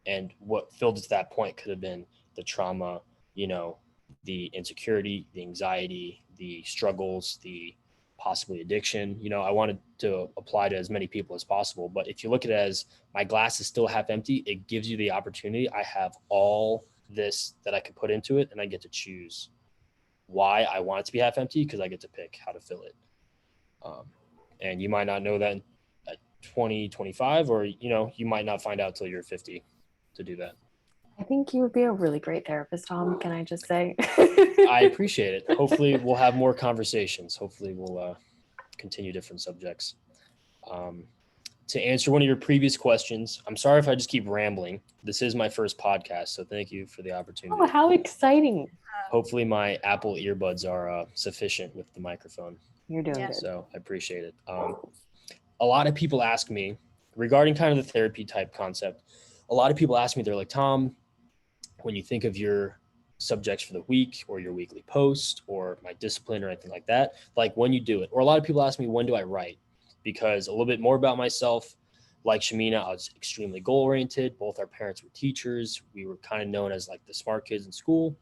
And what filled it to that point could have been the trauma, the insecurity, the anxiety, the struggles, the possibly addiction. I wanted to apply to as many people as possible. But if you look at it as my glass is still half empty, it gives you the opportunity. I have all this that I can put into it, and I get to choose why I want it to be half empty, because I get to pick how to fill it. And you might not know that at 20, 25, or, you might not find out till you're 50 to do that. I think you would be a really great therapist, Tom. Can I just say? I appreciate it. Hopefully we'll have more conversations. Hopefully we'll continue different subjects. to answer one of your previous questions, I'm sorry if I just keep rambling. This is my first podcast, so thank you for the opportunity. Oh, how exciting. Hopefully my Apple earbuds are sufficient with the microphone. You're doing Yeah. good. So I appreciate it. A lot of people ask me regarding kind of the therapy type concept. A lot of people ask me, they're like, Tom, when you think of your subjects for the week or your weekly post or my discipline or anything like that, like when you do it, or a lot of people ask me, when do I write? Because a little bit more about myself, like Shamina, I was extremely goal oriented. Both our parents were teachers. We were kind of known as like the smart kids in school.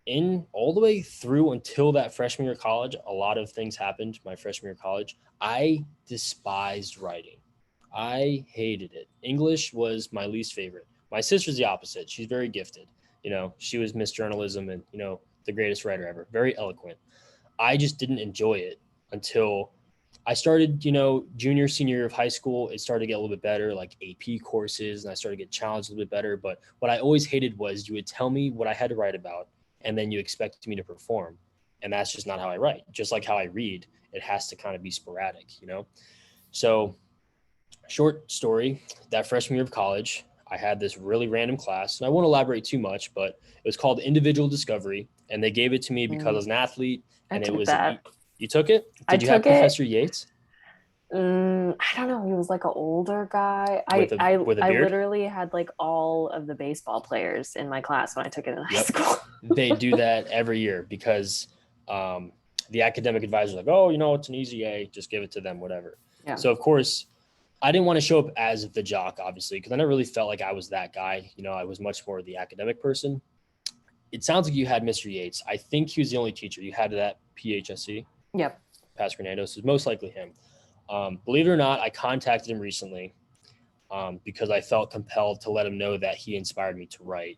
In all the way through until that freshman year of college, a lot of things happened my freshman year of college. I despised writing. I hated it. English was my least favorite. My sister's the opposite. She's very gifted. She was Miss Journalism and, the greatest writer ever. Very eloquent. I just didn't enjoy it until I started, junior, senior year of high school. It started to get a little bit better, like AP courses, and I started to get challenged a little bit better. But what I always hated was you would tell me what I had to write about, and then you expected me to perform. And that's just not how I write. Just like how I read, it has to kind of be sporadic, So short story, that freshman year of college, I had this really random class, and I won't elaborate too much, but it was called Individual Discovery, and they gave it to me because I was an athlete, and it was you took it? Did you have Professor Yates? I don't know. He was like an older guy. With a I beard? literally had like all of the baseball players in my class when I took it in high school. They do that every year because the academic advisor is like, oh, it's an easy A, just give it to them, whatever. Yeah. So of course, I didn't want to show up as the jock, obviously, because I never really felt like I was that guy. I was much more the academic person. It sounds like you had Mr. Yates. I think he was the only teacher. You had that PHSC. Yep. Pastor Hernandez is most likely him. Believe it or not, I contacted him recently because I felt compelled to let him know that he inspired me to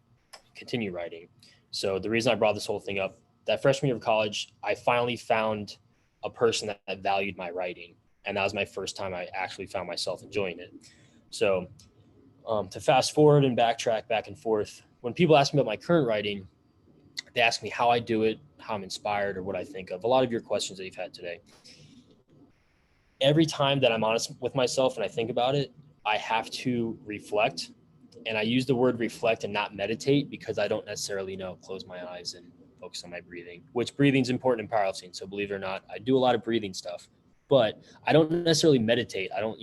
continue writing. So the reason I brought this whole thing up, that freshman year of college, I finally found a person that valued my writing. And that was my first time I actually found myself enjoying it. So to fast forward and backtrack back and forth, when people ask me about my current writing, they ask me how I do it, how I'm inspired, or what I think of. A lot of your questions that you've had today. Every time that I'm honest with myself and I think about it, I have to reflect. And I use the word reflect and not meditate because I don't necessarily close my eyes and focus on my breathing, which breathing is important in powerlifting. So believe it or not, I do a lot of breathing stuff, but I don't necessarily meditate. I don't,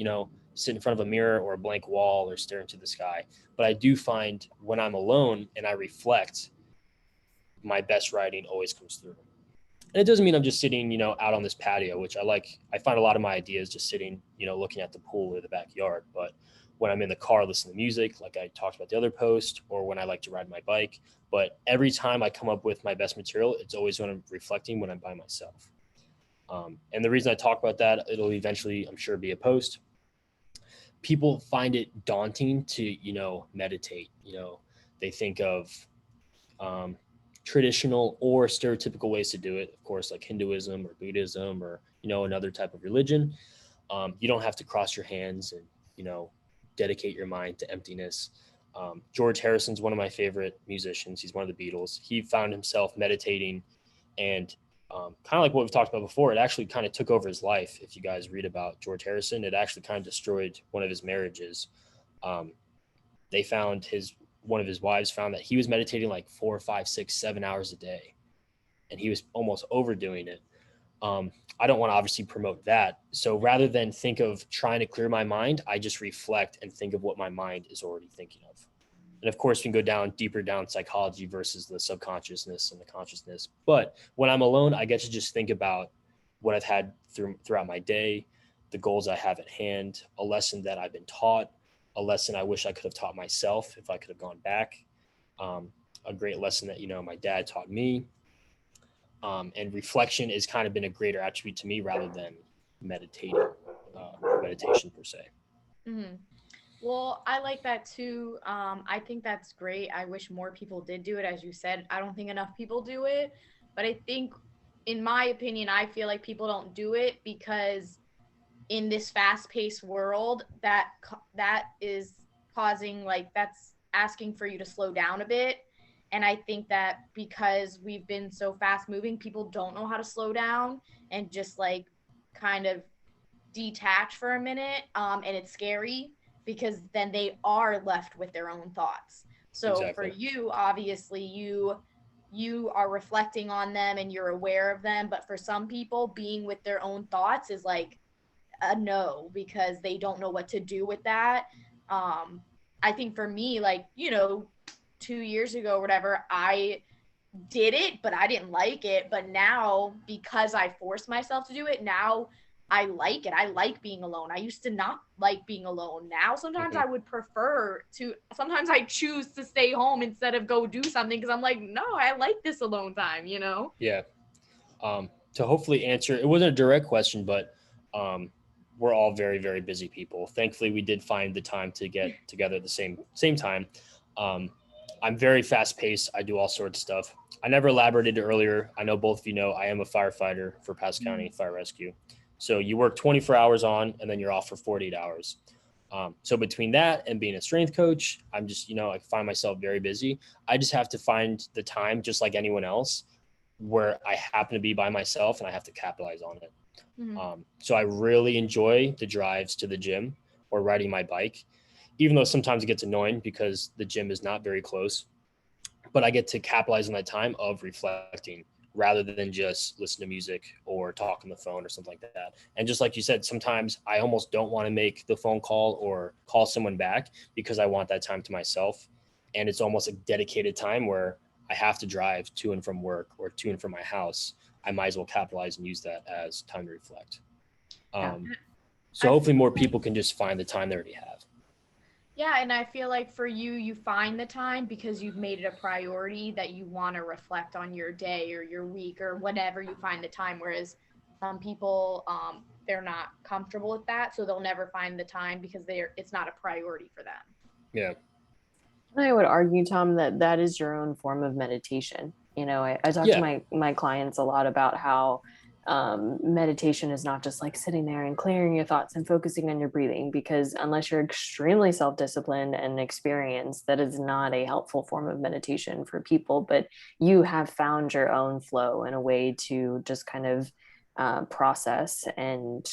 sit in front of a mirror or a blank wall or stare into the sky. But I do find when I'm alone and I reflect, my best writing always comes through. And it doesn't mean I'm just sitting, out on this patio, which I like. I find a lot of my ideas just sitting, looking at the pool or the backyard. But when I'm in the car listening to music, like I talked about the other post, or when I like to ride my bike. But every time I come up with my best material, it's always when I'm reflecting when I'm by myself. And the reason I talk about that, it'll eventually, I'm sure, be a post. People find it daunting to, meditate. They think of traditional or stereotypical ways to do it, of course, like Hinduism or Buddhism or, another type of religion. You don't have to cross your hands and, dedicate your mind to emptiness. George Harrison's one of my favorite musicians. He's one of the Beatles. He found himself meditating and kind of like what we've talked about before, it actually kind of took over his life. If you guys read about George Harrison, it actually kind of destroyed one of his marriages. They found one of his wives found that he was meditating like 4, 5, 6, 7 hours a day, and he was almost overdoing it. I don't want to obviously promote that. So rather than think of trying to clear my mind, I just reflect and think of what my mind is already thinking of. And of course, we can go deeper down psychology versus the subconsciousness and the consciousness. But when I'm alone, I get to just think about what I've had throughout my day, the goals I have at hand, a lesson that I've been taught, a lesson I wish I could have taught myself if I could have gone back, a great lesson that, my dad taught me. And reflection has kind of been a greater attribute to me rather than meditation per se. Mm-hmm. Well, I like that too. I think that's great. I wish more people did do it. As you said, I don't think enough people do it. But I think, in my opinion, I feel like people don't do it because in this fast-paced world, that is causing, like, that's asking for you to slow down a bit. And I think that because we've been so fast moving, people don't know how to slow down and just like kind of detach for a minute, and it's scary because then they are left with their own thoughts. So for you, obviously, you are reflecting on them and you're aware of them, but for some people, being with their own thoughts is like a no, because they don't know what to do with that. I think for me, like, 2 years ago or whatever, I did it, but I didn't like it. But now, because I forced myself to do it, now I like it. I like being alone. I used to not like being alone. Now, sometimes I would sometimes I choose to stay home instead of go do something because I'm like, no, I like this alone time, Yeah. To hopefully answer, it wasn't a direct question, but we're all very, very busy people. Thankfully, we did find the time to get together at the same time. I'm very fast paced. I do all sorts of stuff. I never elaborated earlier. I know both of you know I am a firefighter for Pasco County Fire Rescue. So you work 24 hours on, and then you're off for 48 hours. So between that and being a strength coach, I'm just, I find myself very busy. I just have to find the time, just like anyone else, where I happen to be by myself and I have to capitalize on it. So I really enjoy the drives to the gym or riding my bike, even though sometimes it gets annoying because the gym is not very close, but I get to capitalize on that time of reflecting rather than just listen to music or talk on the phone or something like that. And just like you said, sometimes I almost don't want to make the phone call or call someone back because I want that time to myself. And it's almost a dedicated time where I have to drive to and from work or to and from my house. I might as well capitalize and use that as time to reflect. So hopefully more people can just find the time they already have. Yeah, and I feel like for you, you find the time because you've made it a priority that you want to reflect on your day or your week or whatever you find the time. Whereas some people, they're not comfortable with that, so they'll never find the time because it's not a priority for them. Yeah. I would argue, Tom, that is your own form of meditation. I talk to my clients a lot about how meditation is not just like sitting there and clearing your thoughts and focusing on your breathing, because unless you're extremely self-disciplined and experienced, that is not a helpful form of meditation for people. But you have found your own flow and a way to just kind of process and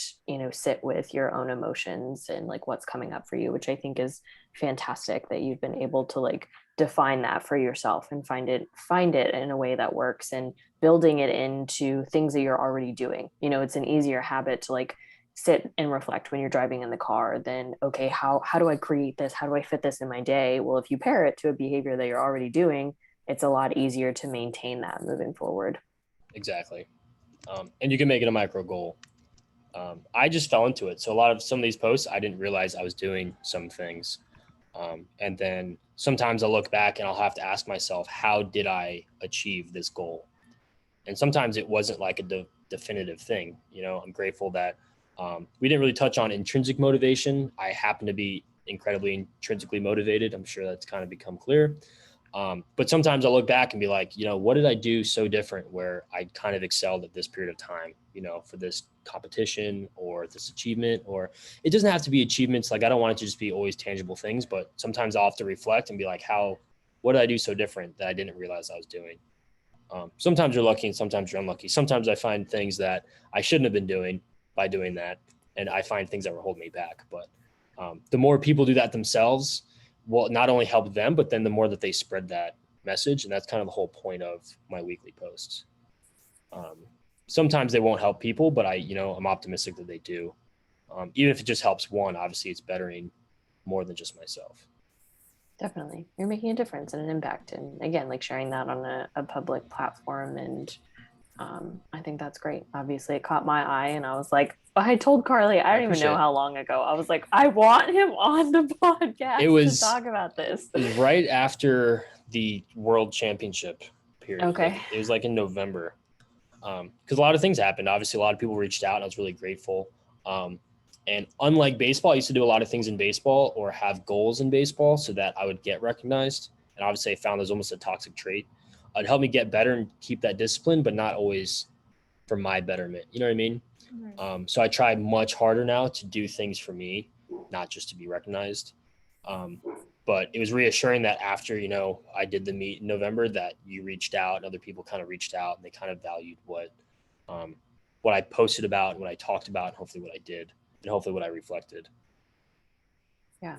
sit with your own emotions and like what's coming up for you, which I think is fantastic that you've been able to like define that for yourself and find it in a way that works, and building it into things that you're already doing. It's an easier habit to like sit and reflect when you're driving in the car than, okay, how do I create this, how do I fit this in my day? Well, if you pair it to a behavior that you're already doing, it's a lot easier to maintain that moving forward. Exactly. And you can make it a micro goal. I just fell into it. So some of these posts, I didn't realize I was doing some things. And then sometimes I'll look back and I'll have to ask myself, how did I achieve this goal? And sometimes it wasn't like a definitive thing. I'm grateful that we didn't really touch on intrinsic motivation. I happen to be incredibly intrinsically motivated. I'm sure that's kind of become clear. But sometimes I'll look back and be like, what did I do so different where I kind of excelled at this period of time, for this competition or this achievement? Or it doesn't have to be achievements. Like, I don't want it to just be always tangible things, but sometimes I'll have to reflect and be like, what did I do so different that I didn't realize I was doing? Sometimes you're lucky and sometimes you're unlucky. Sometimes I find things that I shouldn't have been doing by doing that. And I find things that were holding me back. But the more people do that themselves, will not only help them, but then the more that they spread that message. And that's kind of the whole point of my weekly posts. Sometimes they won't help people, but I'm optimistic that they do. Even if it just helps one, obviously it's bettering more than just myself. Definitely. You're making a difference and an impact. And again, like sharing that on a public platform. And I think that's great. Obviously it caught my eye and I was like, I told Carly, I don't even know how long ago. I was like, I want him on the podcast to talk about this. It was right after the World Championship period. Okay. It was like in November. Because a lot of things happened. Obviously, a lot of people reached out and I was really grateful. And unlike baseball, I used to do a lot of things in baseball or have goals in baseball so that I would get recognized. And obviously I found there's almost a toxic trait. It helped me get better and keep that discipline, but not always for my betterment. You know what I mean? Mm-hmm. So I try much harder now to do things for me, not just to be recognized. But it was reassuring that after, I did the meet in November, that you reached out and other people kind of reached out and they kind of valued what I posted about and what I talked about and hopefully what I did. and hopefully what I reflected. Yeah.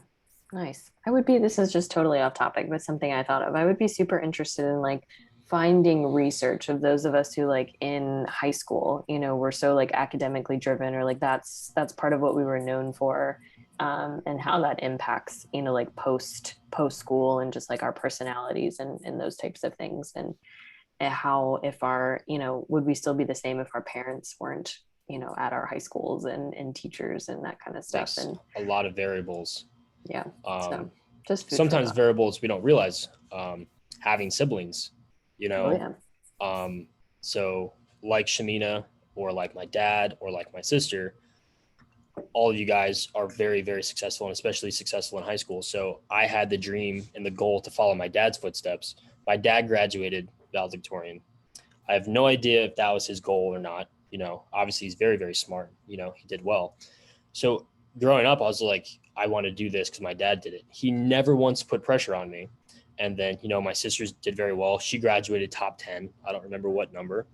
Nice. This is just totally off topic, but something I thought of. I would be super interested in like finding research of those of us who like in high school, were so like academically driven, or like that's part of what we were known for, and how that impacts, like post school, and just like our personalities and those types of things, and how, if our, would we still be the same if our parents weren't, at our high schools and teachers and that kind of stuff. There's And a lot of variables. yeah. So just sometimes variables we don't realize, having siblings, Oh, yeah. So like Shamina, or like my dad, or like my sister, all of you guys are very, very successful, and especially successful in high school. So I had the dream and the goal to follow my dad's footsteps. My dad graduated valedictorian. I have no idea if that was his goal or not. Obviously he's very, very smart. He did well. So growing up, I was like, I want to do this because my dad did it. He never once put pressure on me. And then, my sisters did very well. She graduated top 10. I don't remember what number.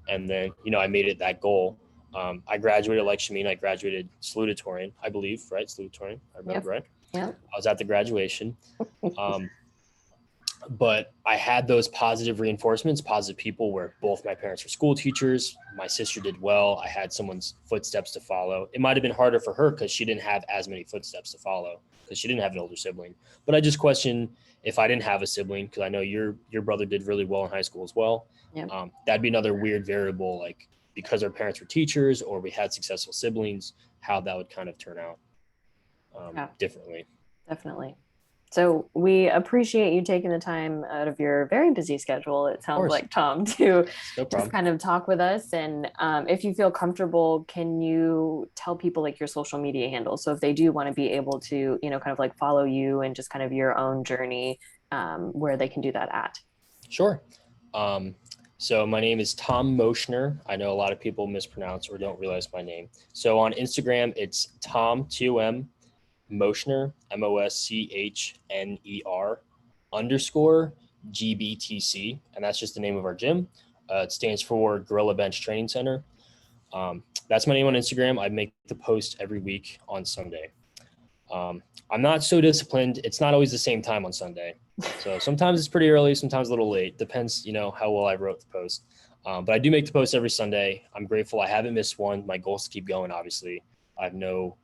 And then, I made it that goal. I graduated like Shamina. I graduated salutatorian, I believe, right? Salutatorian, I remember, right? Yeah. I was at the graduation. But I had those positive reinforcements, positive people, where both my parents were school teachers. My sister did well. I had someone's footsteps to follow. It might have been harder for her because she didn't have as many footsteps to follow, because she didn't have an older sibling. But I just question, if I didn't have a sibling, because I know your brother did really well in high school as well. Yep. That'd be another weird variable, like because our parents were teachers or we had successful siblings, how that would kind of turn out differently. Definitely. So we appreciate you taking the time out of your very busy schedule, it sounds like, Tom, to just kind of talk with us. And if you feel comfortable, can you tell people like your social media handles? So if they do want to be able to, kind of like follow you and just kind of your own journey, where they can do that at. Sure. So my name is Tom Moshner. I know a lot of people mispronounce or don't realize my name. So on Instagram, it's Tom, Tom, Moshner, Moschner _GBTC. And that's just the name of our gym. It stands for Gorilla Bench Training Center. That's my name on Instagram. I make the post every week on Sunday. I'm not so disciplined. It's not always the same time on Sunday. So sometimes it's pretty early, sometimes a little late. Depends, how well I wrote the post. But I do make the post every Sunday. I'm grateful I haven't missed one. My goal is to keep going, obviously. I have no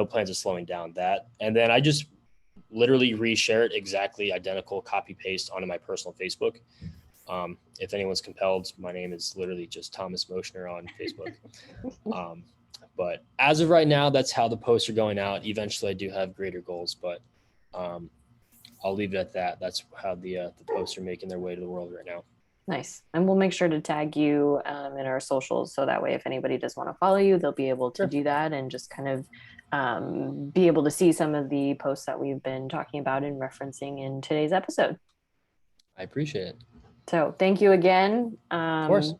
plans of slowing down that. And then I just literally reshare it exactly identical, copy paste onto my personal Facebook. If anyone's compelled, my name is literally just Thomas Moshner on Facebook. But as of right now, that's how the posts are going out. Eventually I do have greater goals, but I'll leave it at that. That's how the posts are making their way to the world right now. Nice. And we'll make sure to tag you in our socials, so that way if anybody does want to follow you, they'll be able to do that and just kind of be able to see some of the posts that we've been talking about and referencing in today's episode. I appreciate it. So thank you again. Of course.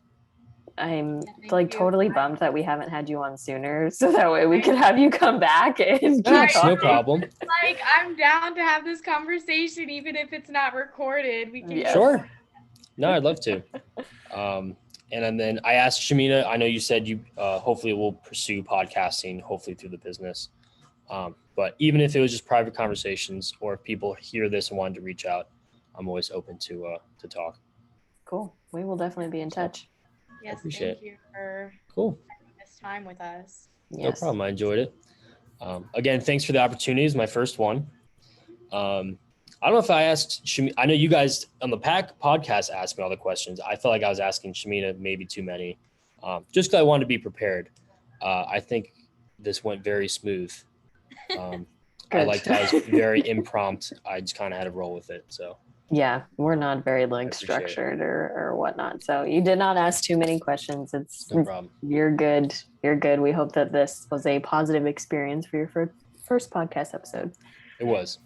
I'm totally bummed that we haven't had you on sooner, so that way we could have you come back and keep talking. No problem. I'm down to have this conversation, even if it's not recorded. We can. Sure. No, I'd love to. And then I asked Shamina, I know you said you hopefully will pursue podcasting, hopefully through the business. But even if it was just private conversations, or if people hear this and wanted to reach out, I'm always open to talk. Cool. We will definitely be in touch. Yes, thank you for having this time with us. Yes. No problem. I enjoyed it. Again, thanks for the opportunity. It's my first one. I don't know if I asked Shamina. I know you guys on the podcast asked me all the questions. I felt like I was asking Shamina maybe too many, just because I wanted to be prepared. I think this went very smooth. I liked how it was very impromptu. I just kind of had to roll with it. So yeah, we're not very structured or whatnot. So you did not ask too many questions. It's no problem. You're good. You're good. We hope that this was a positive experience for your first podcast episode. It was.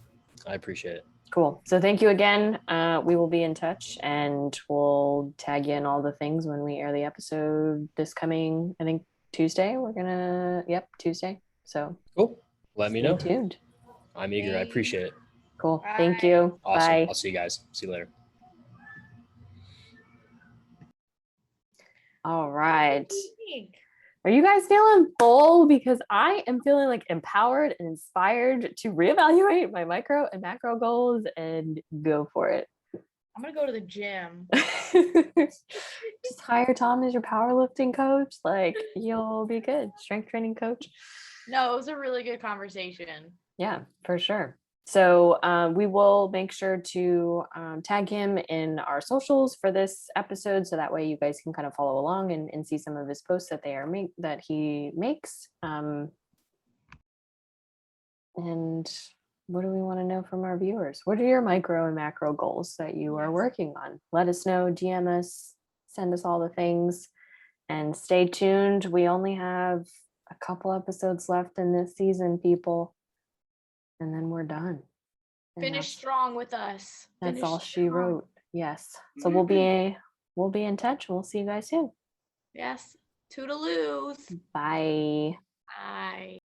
I appreciate it. Cool. So thank you again. We will be in touch, and we'll tag you in all the things when we air the episode this coming, I think, Tuesday. Tuesday. So cool. Let me know. Stay tuned. I'm eager. I appreciate it. Cool. Bye. Thank you. Awesome. Bye. I'll see you guys. See you later. All right. Are you guys feeling full? Because I am feeling like empowered and inspired to reevaluate my micro and macro goals and go for it. I'm gonna go to the gym. Just hire Tom as your powerlifting coach. Like, you'll be good. Strength training coach. No, it was a really good conversation. Yeah, for sure. So we will make sure to tag him in our socials for this episode, so that way you guys can kind of follow along and see some of his posts that that he makes. And what do we want to know from our viewers? What are your micro and macro goals that you are working on? Let us know, DM us, send us all the things, and stay tuned. We only have a couple episodes left in this season, people, and then we're done. And Finish strong with us. That's all she wrote. Yes. So we'll be in touch. We'll see you guys soon. Yes. Toodaloos. Bye. Bye.